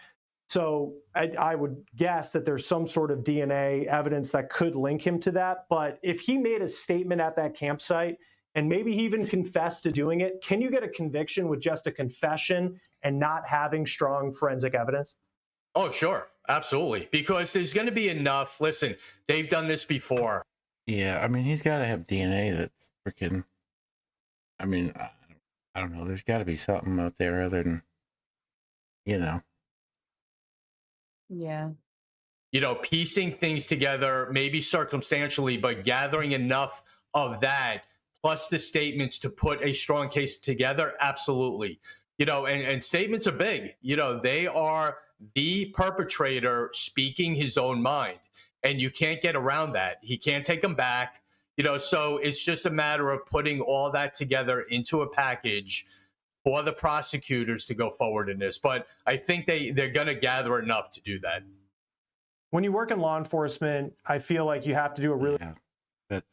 So I would guess that there's some sort of DNA evidence that could link him to that. But if he made a statement at that campsite, and maybe he even confessed to doing it, can you get a conviction with just a confession and not having strong forensic evidence? Oh, sure. Absolutely. Because there's going to be enough. Listen, they've done this before. Yeah, I mean, he's got to have DNA that's freaking. I mean, I don't know. There's got to be something out there other than, you know. Yeah. You know, piecing things together, maybe circumstantially, but gathering enough of that, plus the statements to put a strong case together, absolutely. You know, and statements are big. You know, they are the perpetrator speaking his own mind, and you can't get around that. He can't take them back. You know, so it's just a matter of putting all that together into a package for the prosecutors to go forward in this. But I think they're going to gather enough to do that. When you work in law enforcement, I feel like you have to do a really... Yeah, that's,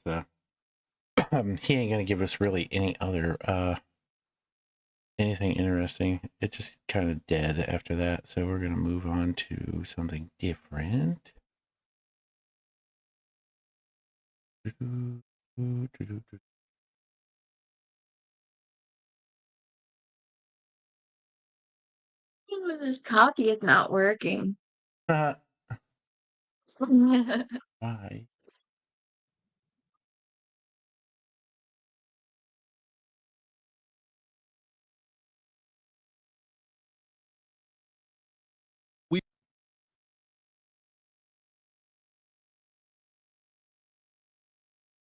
he ain't going to give us really any other, anything interesting. It's just kind of dead after that. So we're going to move on to something different. This copy is not working. Why?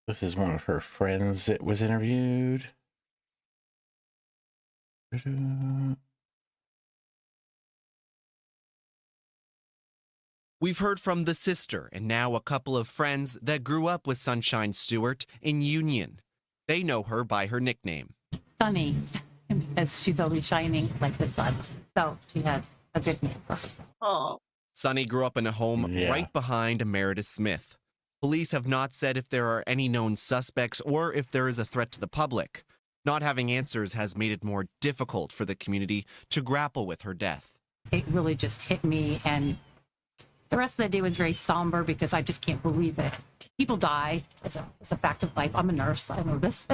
This is one of her friends that was interviewed. We've heard from the sister and now a couple of friends that grew up with Sunshine Stewart in Union. They know her by her nickname. Sunny, because she's always shining like the sun. So she has a good name for herself. Oh. Sunny grew up in a home right behind Meredith Smith. Police have not said if there are any known suspects or if there is a threat to the public. Not having answers has made it more difficult for the community to grapple with her death. It really just hit me, and the rest of the day was very somber because I just can't believe it. People die. It's a fact of life. I'm a nurse. I know this.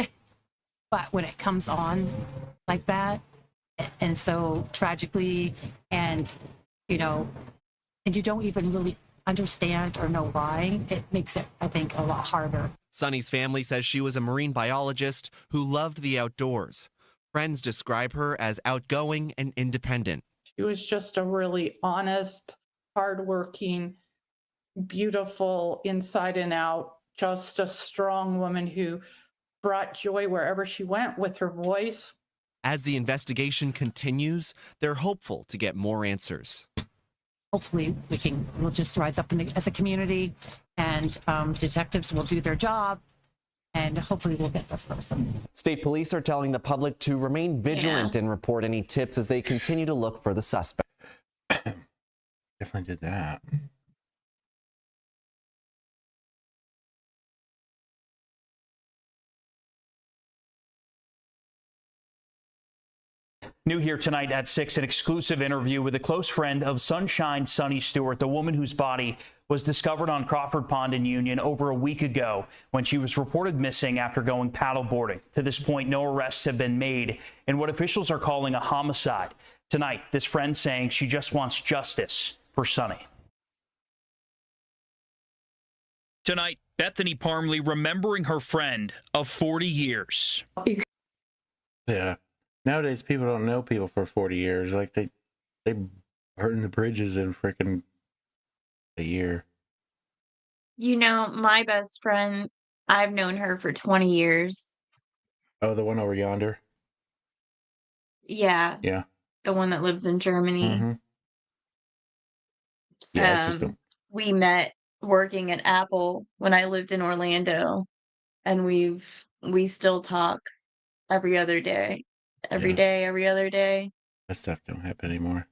But when it comes on like that, and so tragically, and, you know, and you don't even really understand or know why, it makes it, I think, a lot harder. Sunny's family says she was a marine biologist who loved the outdoors. Friends describe her as outgoing and independent. She was just a really honest, hardworking, beautiful inside and out, just a strong woman who brought joy wherever she went with her voice. As the investigation continues, they're hopeful to get more answers. Hopefully we'll just rise up as a community, and detectives will do their job, and hopefully we'll get this person. State police are telling the public to remain vigilant and report any tips as they continue to look for the suspect. Definitely did that. New here tonight at 6, an exclusive interview with a close friend of Sunshine Stewart, the woman whose body was discovered on Crawford Pond in Union over a week ago when she was reported missing after going paddleboarding. To this point, no arrests have been made in what officials are calling a homicide. Tonight, this friend saying she just wants justice for Sunny. Tonight, Bethany Parmley remembering her friend of 40 years. Yeah. Nowadays, people don't know people for 40 years. Like, they burn the bridges in freaking a year. You know, my best friend, I've known her for 20 years. Oh, the one over yonder? Yeah, Yeah. the one that lives in Germany. Mm-hmm. Yeah, it's just We met working at Apple when I lived in Orlando, and we still talk every other day. Every Yeah. day, every other day. that stuff don't happen anymore.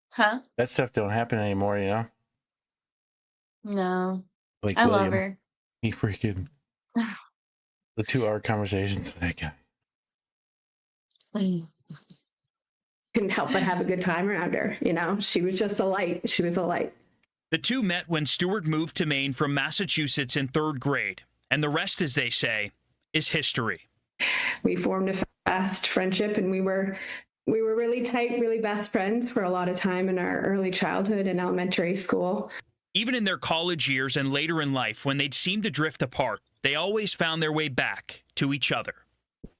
Huh? That stuff don't happen anymore, you know? No. Like I William, love her. he freaking the 2-hour conversations with that guy. Couldn't help but have a good time around her. You know, she was just a light. She was a light. The two met when Stewart moved to Maine from Massachusetts in 3rd grade, and the rest, as they say, is history. We formed a fast friendship, and we were really tight, really best friends for a lot of time in our early childhood and elementary school. Even in their college years and later in life, when they'd seemed to drift apart, they always found their way back to each other.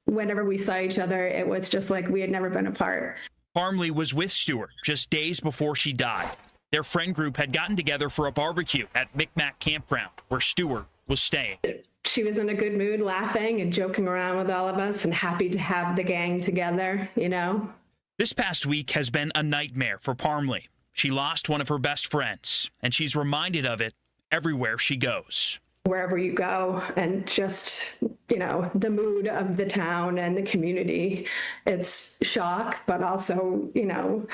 Whenever we saw each other, it was just like we had never been apart. Parmley was with Stewart just days before she died. Their friend group had gotten together for a barbecue at Micmac Campground, where Stewart was staying. She was in a good mood, laughing and joking around with all of us and happy to have the gang together, you know? This past week has been a nightmare for Parmley. She lost one of her best friends, and she's reminded of it everywhere she goes. Wherever you go, and just, you know, the mood of the town and the community, it's shock, but also, you know,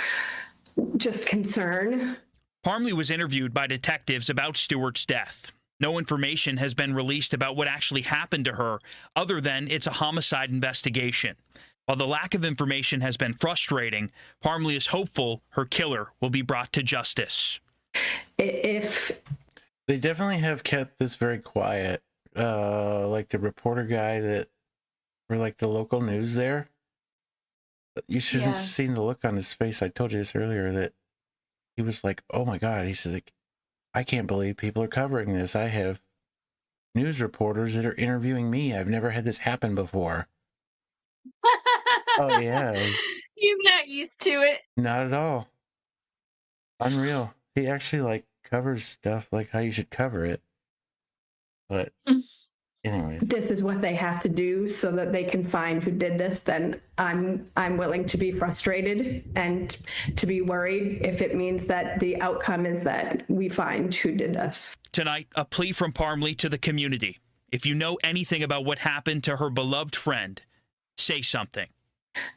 just concern. Parmley was interviewed by detectives about Stewart's death. No information has been released about what actually happened to her, other than it's a homicide investigation. While the lack of information has been frustrating, Parmley is hopeful her killer will be brought to justice. If they definitely have kept this very quiet, like the reporter guy that for like the local news there, you should have seen the look on his face. I told you this earlier, that he was like, oh my God. He said, like, I can't believe people are covering this. I have news reporters that are interviewing me. I've never had this happen before. Oh yeah. You're not used to it. Not at all. Unreal. He actually like covers stuff like how you should cover it. But anyways, this is what they have to do so that they can find who did this, then I'm willing to be frustrated and to be worried if it means that the outcome is that we find who did this. Tonight, a plea from Parmley to the community. If you know anything about what happened to her beloved friend, say something.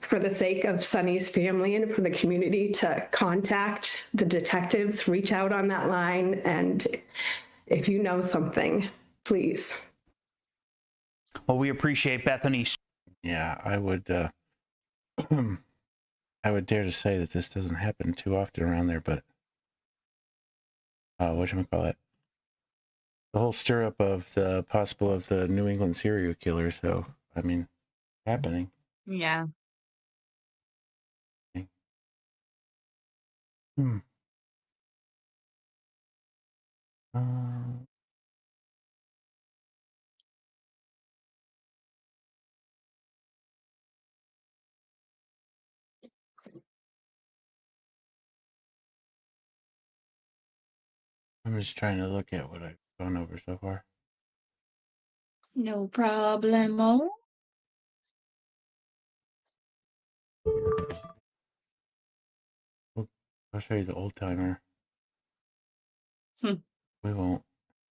For the sake of Sunny's family and for the community, to contact the detectives, reach out on that line, and if you know something, please. Well, we appreciate Bethany's. Yeah, I would I would dare to say that this doesn't happen too often around there, but whatchamacallit? The whole stir up of the possible of the New England serial killer, so I mean, happening. Yeah. I'm just trying to look at what I've gone over so far. No problemo. I'll show you the old timer. We won't.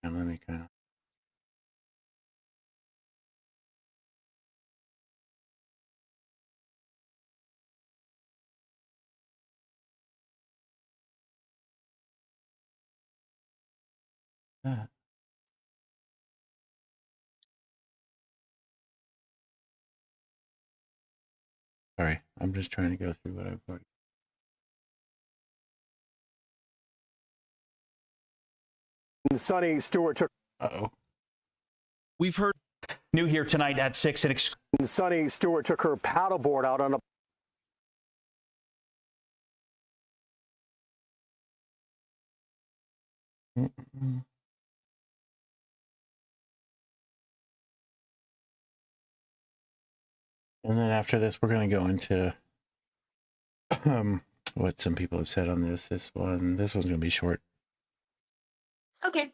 And let me kind of. That. Sorry, I'm just trying to go through what I've already. Sunny Stewart took. Uh-oh. We've heard. New here tonight at 6. Sunny Stewart took her paddleboard out on a. And then after this, we're going to go into what some people have said on this. This one's going to be short. Okay.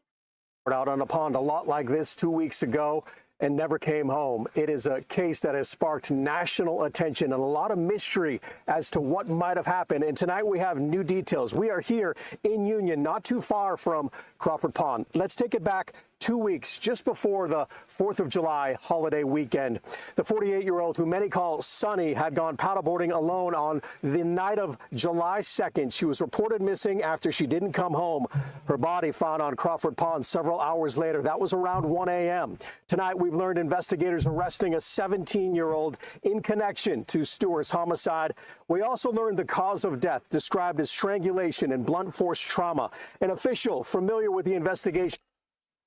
Out on a pond a lot like this 2 weeks ago and never came home. It is a case that has sparked national attention and a lot of mystery as to what might have happened. And tonight we have new details. We are here in Union, not too far from Crawford Pond. Let's take it back 2 weeks, just before the 4th of July holiday weekend. The 48-year-old, who many call Sunny, had gone paddleboarding alone on the night of July 2nd. She was reported missing after she didn't come home. Her body found on Crawford Pond several hours later. That was around 1 a.m. Tonight, we've learned investigators arresting a 17-year-old in connection to Stewart's homicide. We also learned the cause of death, described as strangulation and blunt force trauma. An official familiar with the investigation.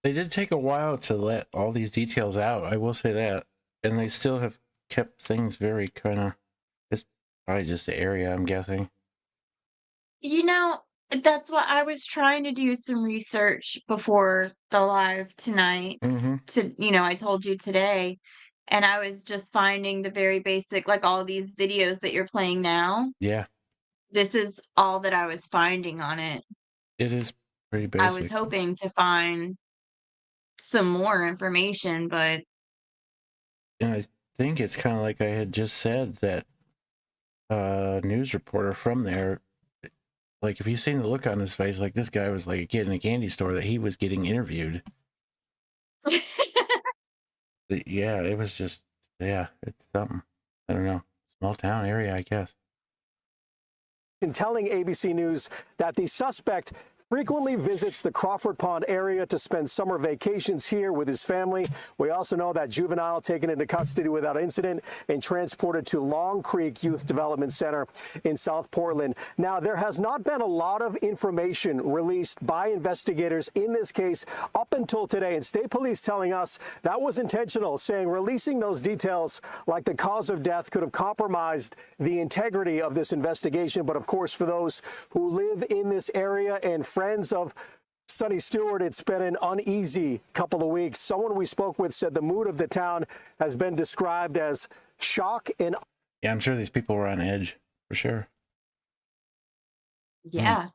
They did take a while to let all these details out, I will say that. And they still have kept things very kind of, it's probably just the area, I'm guessing. You know, that's why I was trying to do some research before the live tonight. I told you today, and I was just finding the very basic, like all these videos that you're playing now. Yeah, This is all that I was finding on it. it is pretty I was basic. hoping to find some more information, but And I think it's kind of like I had just said, that news reporter from there, like if you seen the look on his face, like this guy was like a kid in a candy store that he was getting interviewed. Yeah, it was just, yeah, it's something. I don't know. Small town area, I guess. In telling ABC News that the suspect frequently visits the Crawford Pond area to spend summer vacations here with his family. We also know that juvenile taken into custody without incident and transported to Long Creek Youth Development Center in South Portland. Now, there has not been a lot of information released by investigators in this case up until today, and state police telling us that was intentional, saying releasing those details like the cause of death could have compromised the integrity of this investigation. But of course, for those who live in this area and friends of Sunny Stewart, it's been an uneasy couple of weeks. Someone we spoke with said the mood of the town has been described as shock and... Yeah, I'm sure these people were on edge, for sure. Yeah.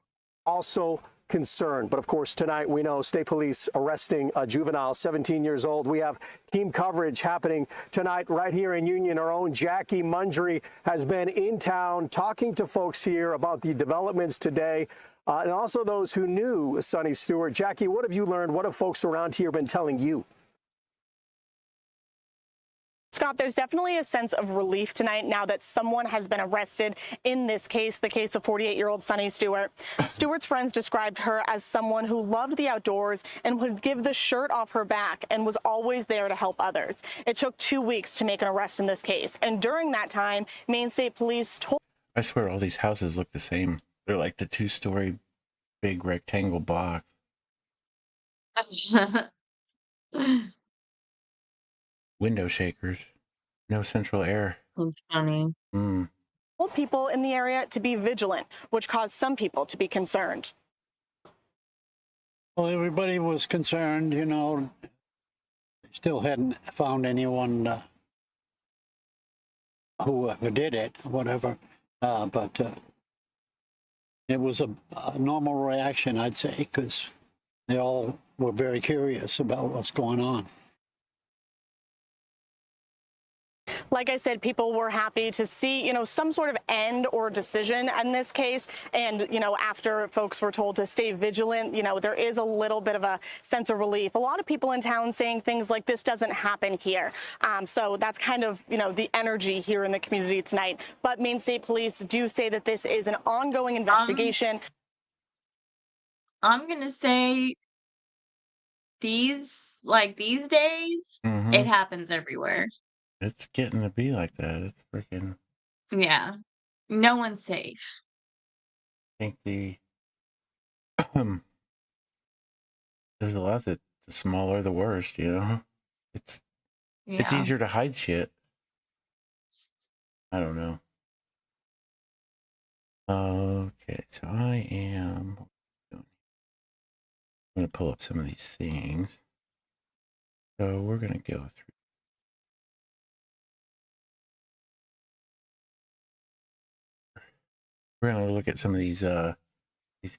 Also concerned. But of course, tonight we know state police arresting a juvenile, 17 years old. We have team coverage happening tonight right here in Union. Our own Jackie Mundry has been in town talking to folks here about the developments today. And also those who knew Sunny Stewart. Jackie, what have you learned? What have folks around here been telling you? Scott, there's definitely a sense of relief tonight now that someone has been arrested in this case, the case of 48-year-old Sunny Stewart. Stewart's friends described her as someone who loved the outdoors and would give the shirt off her back and was always there to help others. It took 2 weeks to make an arrest in this case. And during that time, Maine State Police told... I swear all these houses look the same. They're like the 2-story big rectangle box. Window shakers. No central air. That's funny. told people in the area to be vigilant, which caused some people to be concerned. Well, everybody was concerned, you know. Still hadn't found anyone who did it, whatever. But it was a normal reaction, I'd say, because they all were very curious about what's going on. Like I said, people were happy to see, you know, some sort of end or decision in this case. And, you know, after folks were told to stay vigilant, you know, there is a little bit of a sense of relief. A lot of people in town saying things like this doesn't happen here. So that's kind of, you know, the energy here in the community tonight. But Maine State Police do say that this is an ongoing investigation. I'm going to say these days, it happens everywhere. It's getting to be like that. It's freaking... Yeah. No one's safe. I think there's a lot that the smaller the worse, you know? It's easier to hide shit. I don't know. Okay, so I'm going to pull up some of these things. So we're going to go through we're gonna look at some of these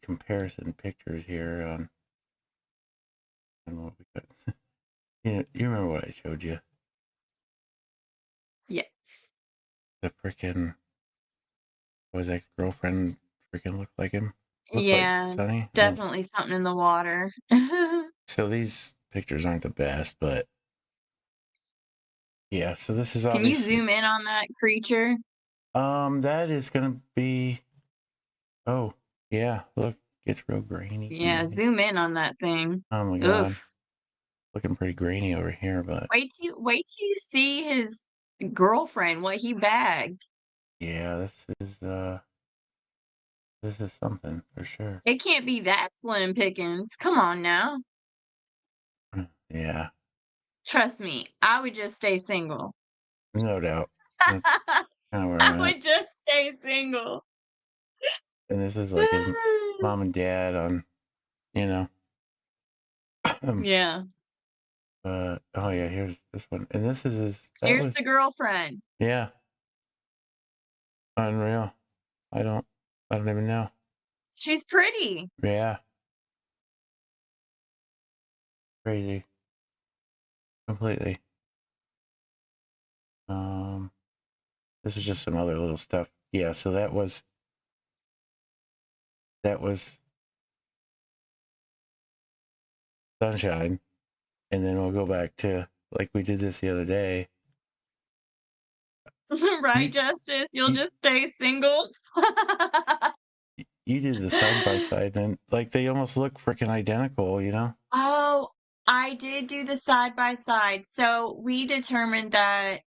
comparison pictures here on what we got. You remember what I showed you? Yes. The freaking was ex-girlfriend freaking looked like him. Looked Yeah, like Sonny. definitely something in the water. So these pictures aren't the best, but yeah. So this is Can you obviously zoom in on that creature? that is gonna be. Oh yeah, look, it's real grainy. Yeah, zoom in on that thing. Oh my god, Oof. looking pretty grainy over here, but Wait till you see his girlfriend, what he bagged. yeah, this is something for sure. It can't be that slim pickings. Come on now. Yeah, Trust me, I would just stay single. no doubt. That's kind of where I I'm at. would just stay single. And this is like his mom and dad on, you know. Yeah. Oh yeah, here's this one, and this is his. That Here's was the girlfriend. yeah, unreal. I don't even know. She's pretty. Yeah, crazy, completely. This was just some other little stuff. Yeah, so that was Sunshine, and then we'll go back to like we did this the other day. Right, Justice? You'll just stay single? You did the side by side, and like they almost look freaking identical, you know? Oh, I did do the side by side. So we determined that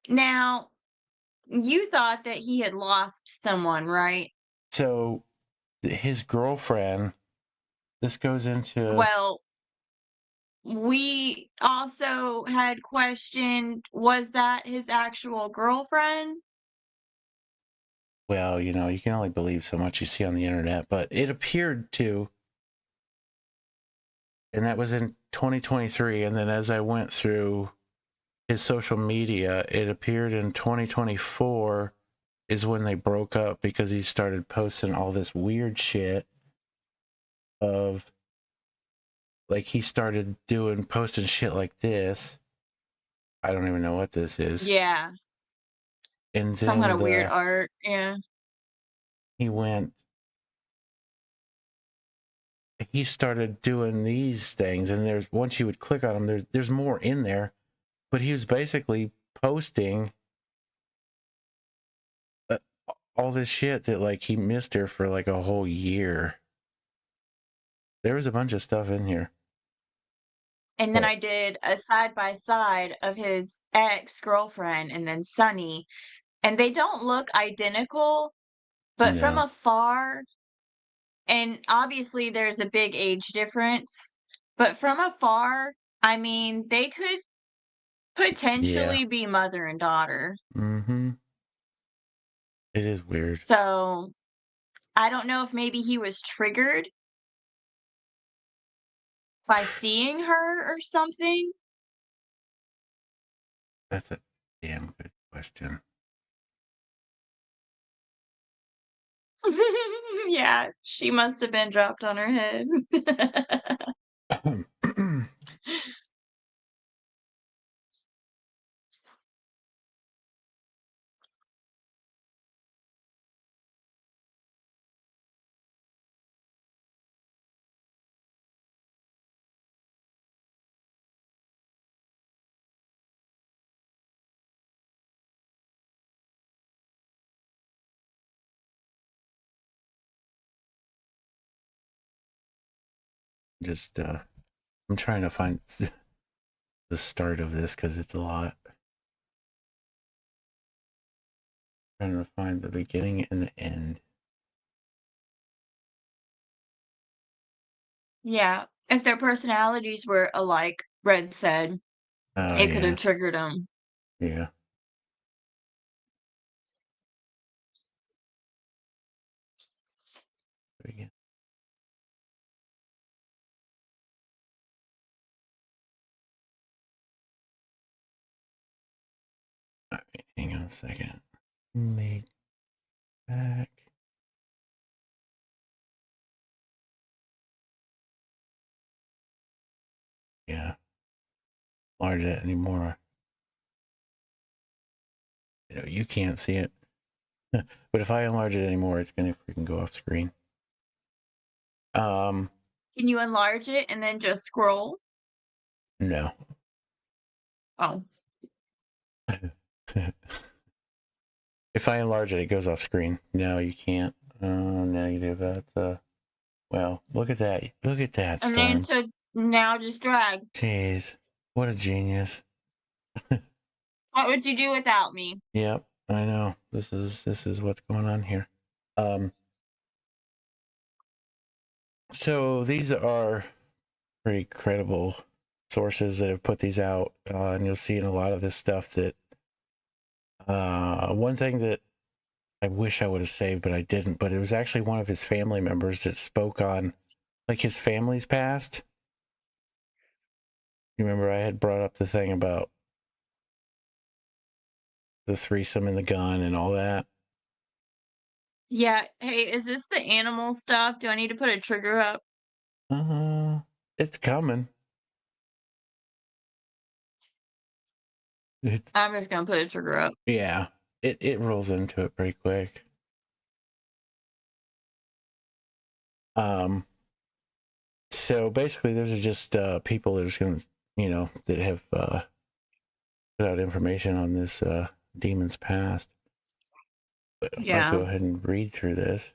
now you thought that he had lost someone, right? So his girlfriend. This goes into Well, we also had questioned, was that his actual girlfriend? well, you know, you can only believe so much you see on the internet, but it appeared to, and that was in 2023. And then as I went through his social media, it appeared in 2024 is when they broke up because he started posting all this weird shit of like he started posting shit like this. I don't even know what this is. Yeah. And Some kind then of weird art. Yeah. he started doing these things, and there's once you would click on them, there's more in there, but he was basically posting all this shit that like he missed her for like a whole year. There was a bunch of stuff in here. And then I did a side by side of his ex-girlfriend and then Sunny, and they don't look identical, but from No. afar, and obviously there's a big age difference, but from afar, I mean, they could potentially be mother and daughter. Mm-hmm. It is weird. So I don't know if maybe he was triggered by seeing her or something. That's a damn good question. Yeah, she must have been dropped on her head. Just I'm trying to find the start of this because it's a lot. Trying to find the beginning and the end. Yeah, if their personalities were alike, Red said, it could have triggered them. Yeah. Again. All right, hang on a second. Made back. Yeah. Enlarge it anymore. You know, you can't see it. But if I enlarge it anymore, it's gonna freaking go off screen. Can you enlarge it and then just scroll? No. Oh. If I enlarge it, it goes off screen. No, you can't. Negative. That's well, look at that. Look at that, And Storm. then to now just drag. Jeez, what a genius. What would you do without me? Yep, I know. This is what's going on here. So these are pretty credible sources that have put these out, and you'll see in a lot of this stuff that one thing that I wish I would have saved, but I didn't, but it was actually one of his family members that spoke on like his family's past. You remember I had brought up the thing about the threesome and the gun and all that? Yeah. Hey, is this the animal stuff? Do I need to put a trigger up? It's coming. I'm just gonna put a trigger up. Yeah, it rolls into it pretty quick. So basically, those are just people that are just gonna, that have put out information on this demon's past. But Yeah. I'll go ahead and read through this.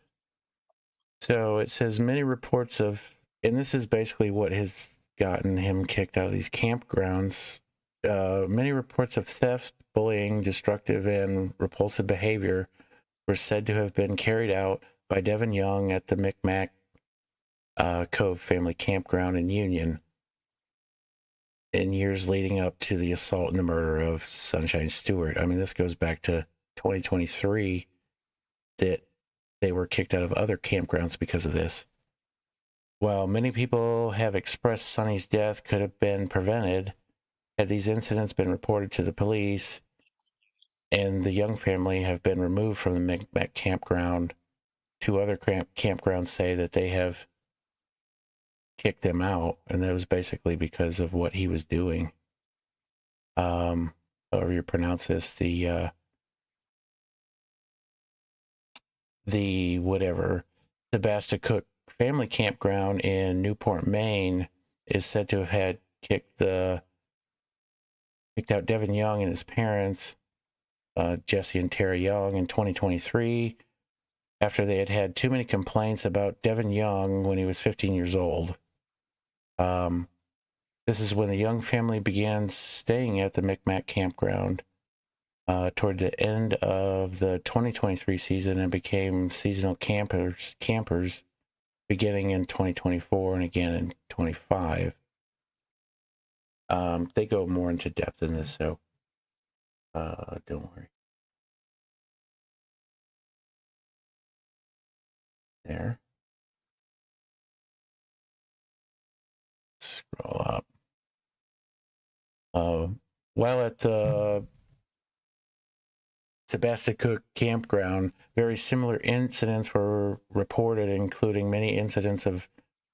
So it says many reports of, and this is basically what has gotten him kicked out of these campgrounds. Many reports of theft, bullying, destructive, and repulsive behavior were said to have been carried out by Deven Young at the Micmac Cove family campground in Union in years leading up to the assault and the murder of Sunshine Stewart. I mean, this goes back to 2023 that they were kicked out of other campgrounds because of this. While many people have expressed Sonny's death could have been prevented had these incidents been reported to the police, and the Young family have been removed from the Micmac campground, two other campgrounds say that they have kicked them out, and that was basically because of what he was doing. However you pronounce this, the Sebasticook family campground in Newport, Maine, is said to have had kicked out Deven Young and his parents, Jesse and Terry Young, in 2023 after they had too many complaints about Deven Young when he was 15 years old. This is when the Young family began staying at the Micmac campground toward the end of the 2023 season and became seasonal campers beginning in 2024 and again in 25. They go more into depth in this, so don't worry. There. Scroll up. While at the Sebasticook campground, very similar incidents were reported, including many incidents of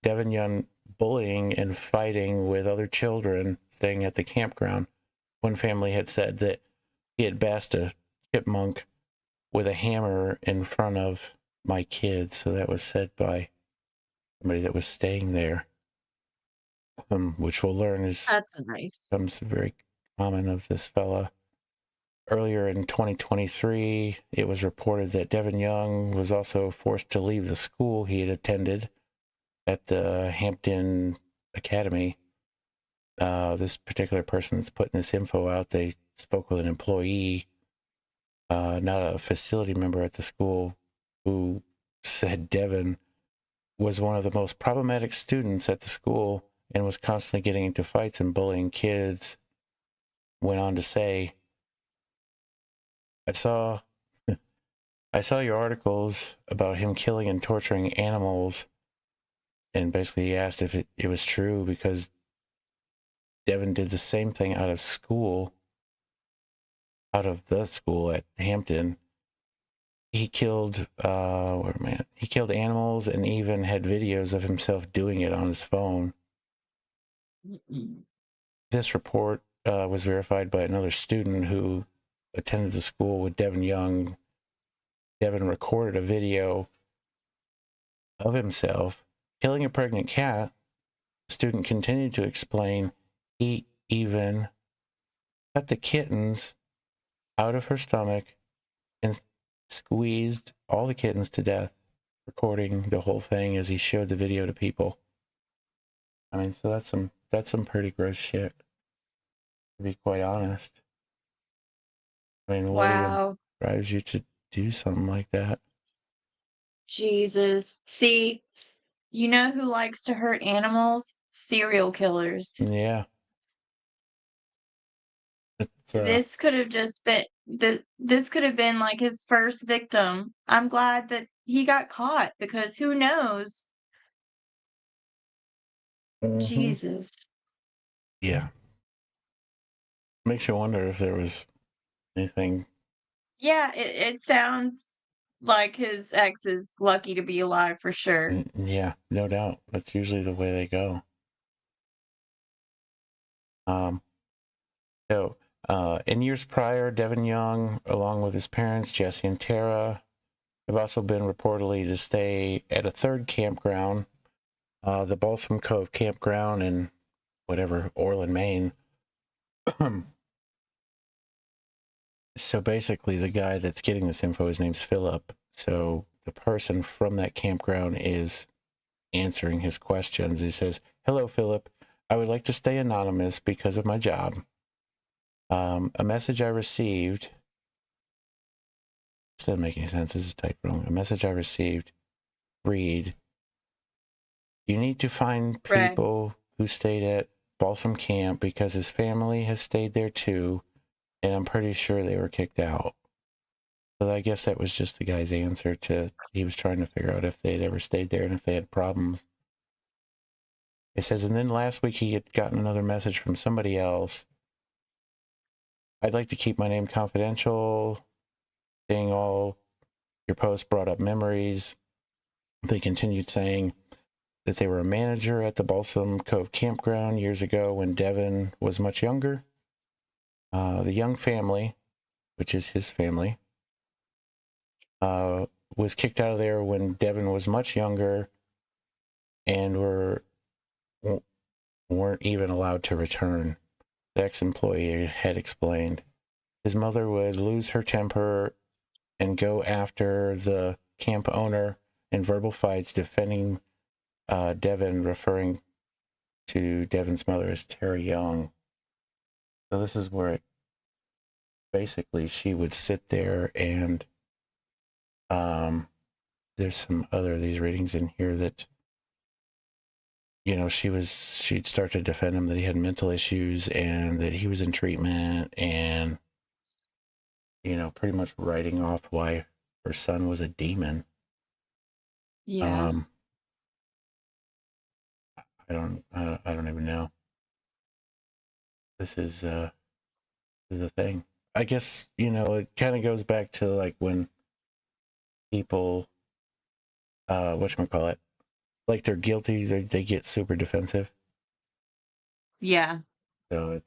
Deven Young bullying and fighting with other children staying at the campground. One family had said that he had bashed a chipmunk with a hammer in front of my kids. So that was said by somebody that was staying there, which we'll learn is comes very common of this fella. Earlier in 2023, it was reported that Deven Young was also forced to leave the school he had attended at the Hampton Academy. This particular person that's putting this info out, they spoke with an employee, not a facility member at the school, who said Deven was one of the most problematic students at the school and was constantly getting into fights and bullying kids. Went on to say, I saw your articles about him killing and torturing animals, and basically he asked if it was true because Deven did the same thing out of the school at Hampton. He killed animals and even had videos of himself doing it on his phone. This report was verified by another student who attended the school with Deven Young. Deven recorded a video of himself killing a pregnant cat. The student continued to explain he even cut the kittens out of her stomach and squeezed all the kittens to death, recording the whole thing as he showed the video to people. I mean, so that's some pretty gross shit, to be quite honest. I mean, what even drives you to do something like that? Jesus. See, you know who likes to hurt animals? Serial killers. Yeah. This could have just been this could have been like his first victim. I'm glad that he got caught because who knows? Jesus. Yeah. Makes you wonder if there was anything. Yeah, it sounds like his ex is lucky to be alive for sure. Yeah, no doubt. That's usually the way they go. So, in years prior, Deven Young, along with his parents, Jesse and Tara, have also been reportedly to stay at a third campground, the Balsam Cove campground in whatever, Orland, Maine. So basically, the guy that's getting this info, his name's Philip. So the person from that campground is answering his questions. He says, "Hello, Philip. I would like to stay anonymous because of my job. A message I received," this doesn't make any sense. This is typed wrong. "A message I received, read, you need to find people who stayed at Balsam Camp because his family has stayed there too, and I'm pretty sure they were kicked out." So I guess that was just the guy's answer to, he was trying to figure out if they'd ever stayed there and if they had problems. It says, and then last week he had gotten another message from somebody else. "I'd like to keep my name confidential. Seeing all your posts brought up memories." They continued saying that they were a manager at the Balsam Cove campground years ago when Deven was much younger. The Young family, which is his family, was kicked out of there when Deven was much younger and weren't even allowed to return. The ex-employee had explained. His mother would lose her temper and go after the camp owner in verbal fights, defending Deven, referring to Deven's mother as Terry Young. So this is where basically she would sit there and there's some other these readings in here that, you know, she'd start to defend him that he had mental issues and that he was in treatment, and, you know, pretty much writing off why her son was a demon. Yeah. I don't even know. This is a thing. I guess, you know, it kind of goes back to like when people, whatchamacallit, like they're guilty, they get super defensive. Yeah. So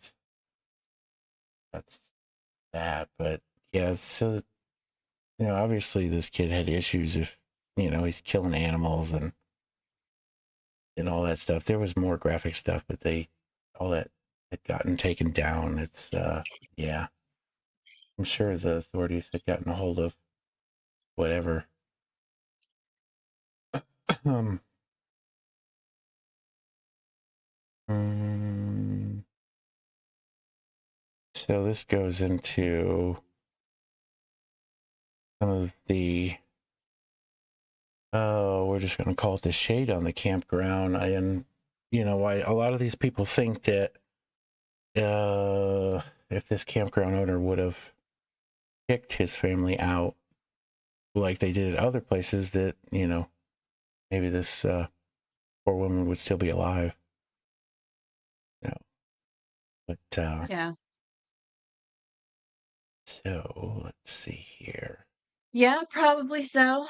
that's that. But yeah, so, you know, obviously this kid had issues if, you know, he's killing animals and all that stuff. There was more graphic stuff, but all that had gotten taken down. It's, yeah. I'm sure the authorities had gotten a hold of whatever. So this goes into some of the, we're just going to call it the shade on the campground. And, you know, why a lot of these people think that if this campground owner would have kicked his family out like they did at other places, that, you know, maybe this poor woman would still be alive. You know. But yeah. So let's see here. Yeah, probably so.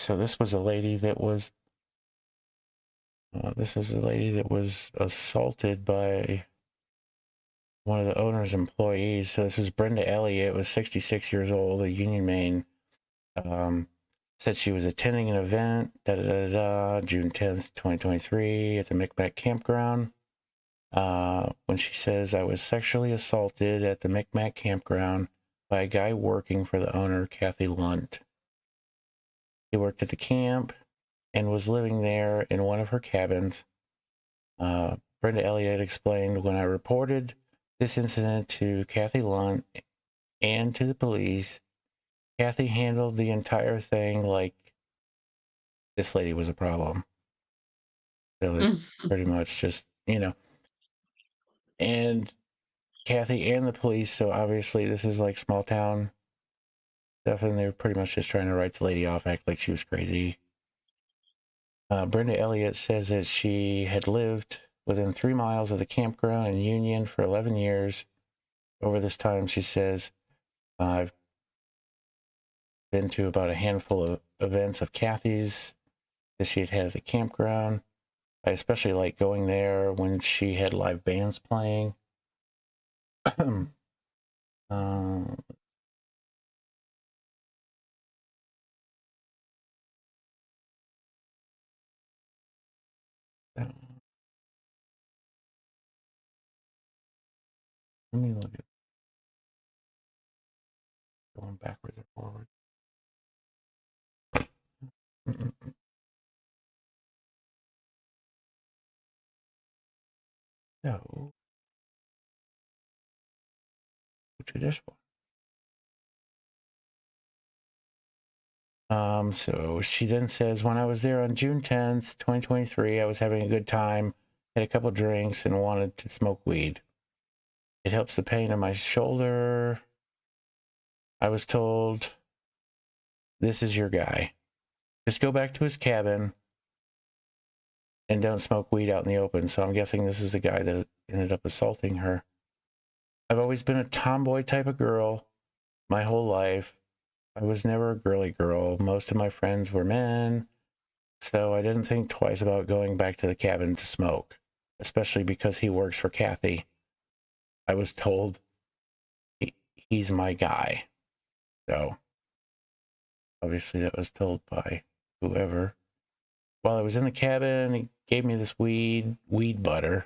So this was a lady that was assaulted by one of the owner's employees. So this was Brenda Elliott, was 66 years old, a Union Maine. Said she was attending an event, June 10th, 2023, at the Micmac campground. When she says, I was sexually assaulted at the Micmac campground by a guy working for the owner, Kathy Lunt. He worked at the camp and was living there in one of her cabins. Brenda Elliott explained, when I reported this incident to Kathy Lunt and to the police, Kathy handled the entire thing like this lady was a problem. So it's pretty much just, and Kathy and the police, so obviously this is like small town stuff, and they were pretty much just trying to write the lady off, act like she was crazy. Brenda Elliott says that she had lived within 3 miles of the campground in Union for 11 years. Over this time, she says, I've been to about a handful of events of Kathy's that she had had at the campground. I especially like going there when she had live bands playing. Let me look at going backwards or forward. No. Go to this one. So she then says, when I was there on June 10th, 2023, I was having a good time, had a couple drinks, and wanted to smoke weed. It helps the pain in my shoulder. I was told, this is your guy. Just go back to his cabin and don't smoke weed out in the open. So I'm guessing this is the guy that ended up assaulting her. I've always been a tomboy type of girl my whole life. I was never a girly girl. Most of my friends were men, so I didn't think twice about going back to the cabin to smoke, especially because he works for Kathy. I was told he's my guy. So obviously that was told by whoever. While I was in the cabin, he gave me this weed butter.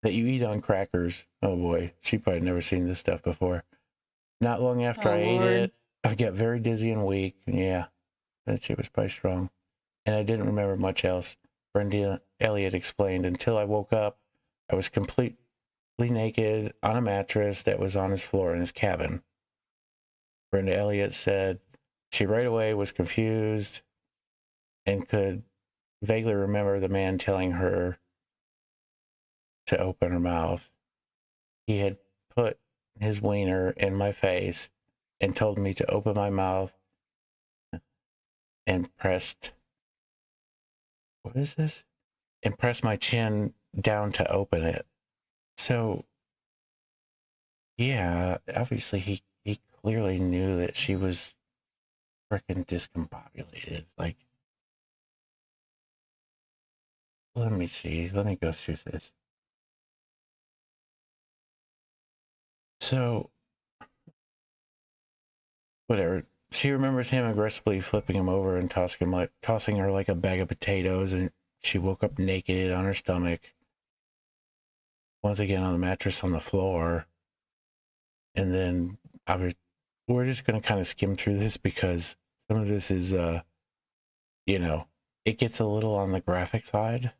That you eat on crackers. Oh boy, she probably never seen this stuff before. Not long after I ate it, I got very dizzy and weak. Yeah, that shit was probably strong. And I didn't remember much else. Brenda Elliott explained, until I woke up, I was completely naked on a mattress that was on his floor in his cabin. Brenda Elliott said she right away was confused and could vaguely remember the man telling her to open her mouth. He had put his wiener in my face and told me to open my mouth and pressed my chin down to open it. So yeah, obviously he clearly knew that she was freaking discombobulated. Like, let me see. Let me go through this. So, whatever. She remembers him aggressively flipping him over and tossing her like a bag of potatoes, and she woke up naked on her stomach. Once again on the mattress on the floor. And then we're just going to kind of skim through this because some of this is, it gets a little on the graphic side.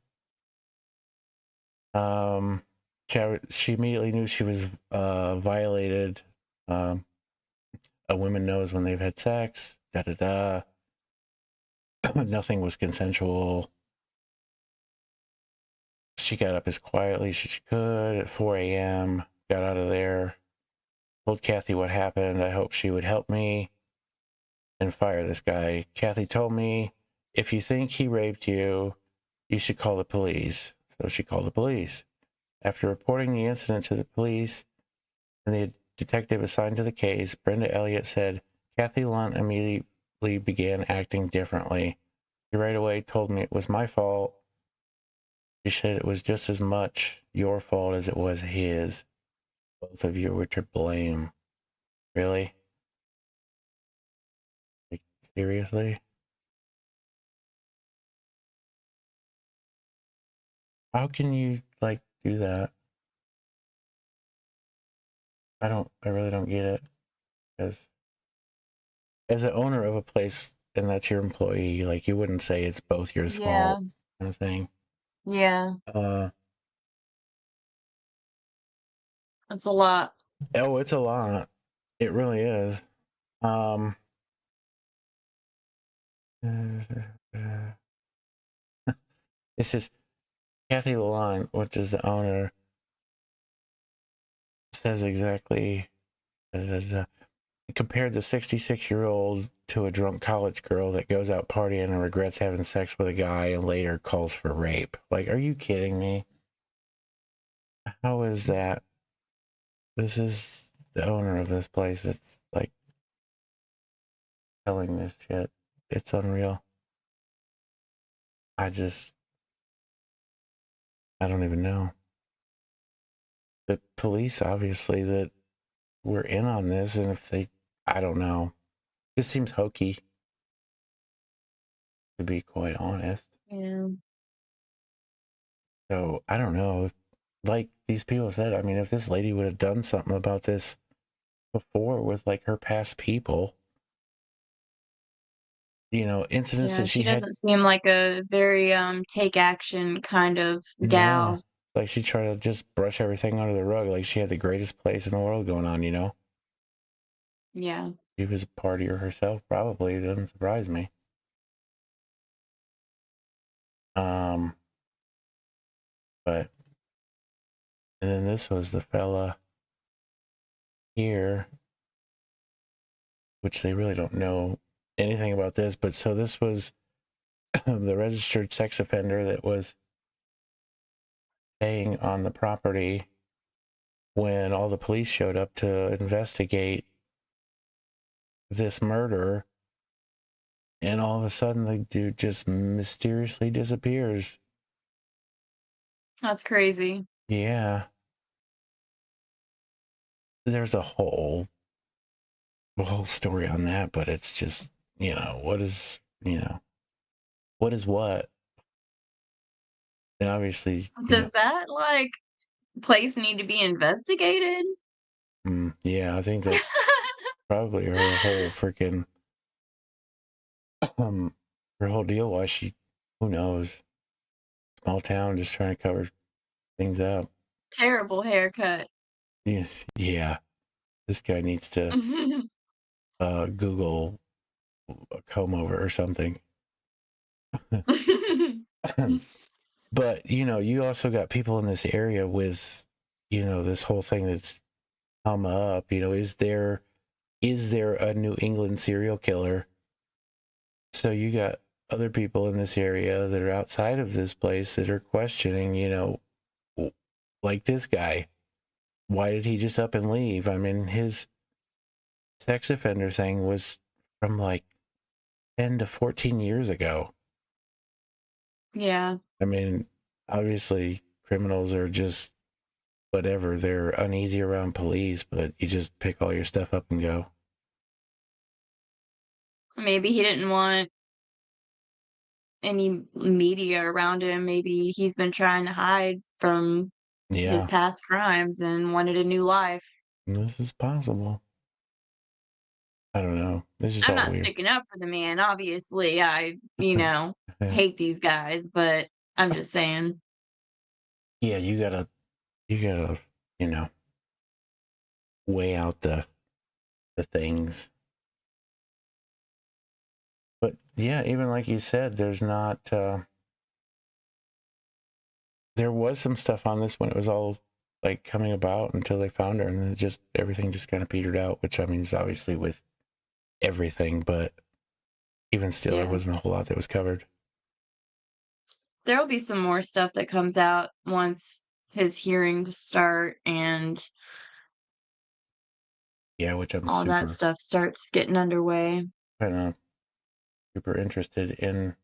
She immediately knew she was violated. A woman knows when they've had sex. Nothing was consensual. She got up as quietly as she could at 4 a.m., got out of there, told Kathy what happened. I hoped she would help me and fire this guy. Kathy told me, if you think he raped you, you should call the police. So she called the police. After reporting the incident to the police and the detective assigned to the case, Brenda Elliott, said Kathy Lunt immediately began acting differently. She right away told me it was my fault. She said it was just as much your fault as it was his. Both of you were to blame. Really? Like, seriously? How can you, like, do that? I really don't get it. Because as an owner of a place and that's your employee, like, you wouldn't say it's both your Yeah. fault kind of thing. Yeah. That's a lot. Oh, it's a lot. It really is. This is Kathy Lalonde, which is the owner, says exactly. Compared the 66-year-old to a drunk college girl that goes out partying and regrets having sex with a guy and later calls for rape. Like, are you kidding me? How is that? This is the owner of this place that's like telling this shit. It's unreal. I don't even know. The police, obviously, that were in on this, and if they, I don't know. This seems hokey, to be quite honest. Yeah. So, I don't know. Like these people said, I mean, if this lady would have done something about this before with like her past people, you know, incidents Yeah, that she she had. doesn't seem like a very take action kind of No, gal. like she tried to just brush everything under the rug, like she had the greatest place in the world going on, you know? Yeah. She was a partier herself, probably. It doesn't surprise me. But and then this was the fella here, which they really don't know anything about this, but so this was the registered sex offender that was staying on the property when all the police showed up to investigate this murder, and all of a sudden the dude just mysteriously disappears. That's crazy. Yeah. There's a whole story on that, but it's just, you know, what is what? And obviously, Does that like place need to be investigated? yeah, I think that's probably her whole freaking her whole deal. Why she, who knows? Small town, just trying to cover things up. Terrible haircut. Yeah, yeah. This guy needs to Google a comb over or something. But you know, you also got people in this area with, you know, this whole thing that's come up. You know, is there a New England serial killer? So you got other people in this area that are outside of this place that are questioning, you know, like this guy. Why did he just up and leave? I mean, his sex offender thing was from like 10 to 14 years ago. Yeah. I mean, obviously criminals are just whatever. They're uneasy around police, but you just pick all your stuff up and go. Maybe he didn't want any media around him. Maybe he's been trying to hide from his Yeah, past crimes and wanted a new life. this is possible. I don't know. This is I'm all not weird. sticking up for the man. Obviously, I, you know, hate these guys, but I'm just saying. Yeah, you gotta, you know, weigh out the things. But yeah, even like you said, there's not. There was some stuff on this when it was all like coming about until they found her, and then everything just kind of petered out. Which I mean, is obviously with everything, but even still, there Yeah. wasn't a whole lot that was covered. There will be some more stuff that comes out once his hearings start, and Yeah, which I'm all that super, stuff starts getting underway. kind of super interested in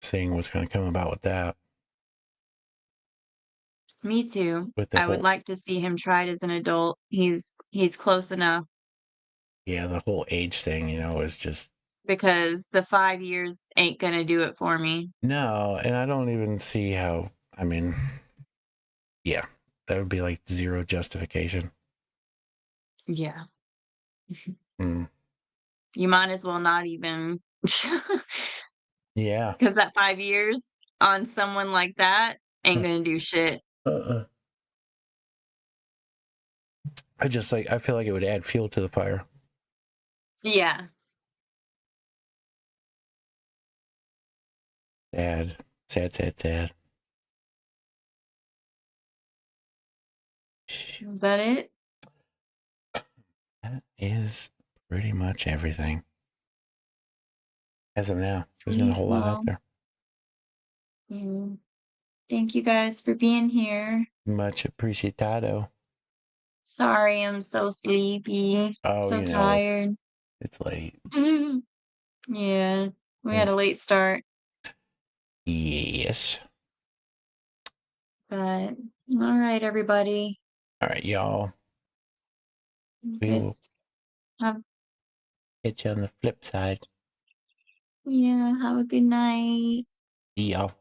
seeing what's going to come about with that. Me too. With the I would whole, like to see him tried as an adult. He's close enough yeah, the whole age thing, you know, is just because the 5 years ain't gonna do it for me. no, and I don't even see how. I mean, yeah, that would be like zero justification. Yeah. Mm. You might as well not even Yeah. because that 5 years on someone like that ain't gonna do shit. I feel like it would add fuel to the fire. Yeah. Sad. Sad. Is that it? That is pretty much everything. As of now, there's not a whole lot out there. Thank you guys for being here. Much appreciado. Sorry, I'm so sleepy. Oh, So you know, tired. it's late. Yeah. We had a Thanks. late start, Yes. but all right, everybody. All right, y'all. We will Just have hit you on the flip side. yeah, have a good night. See y'all.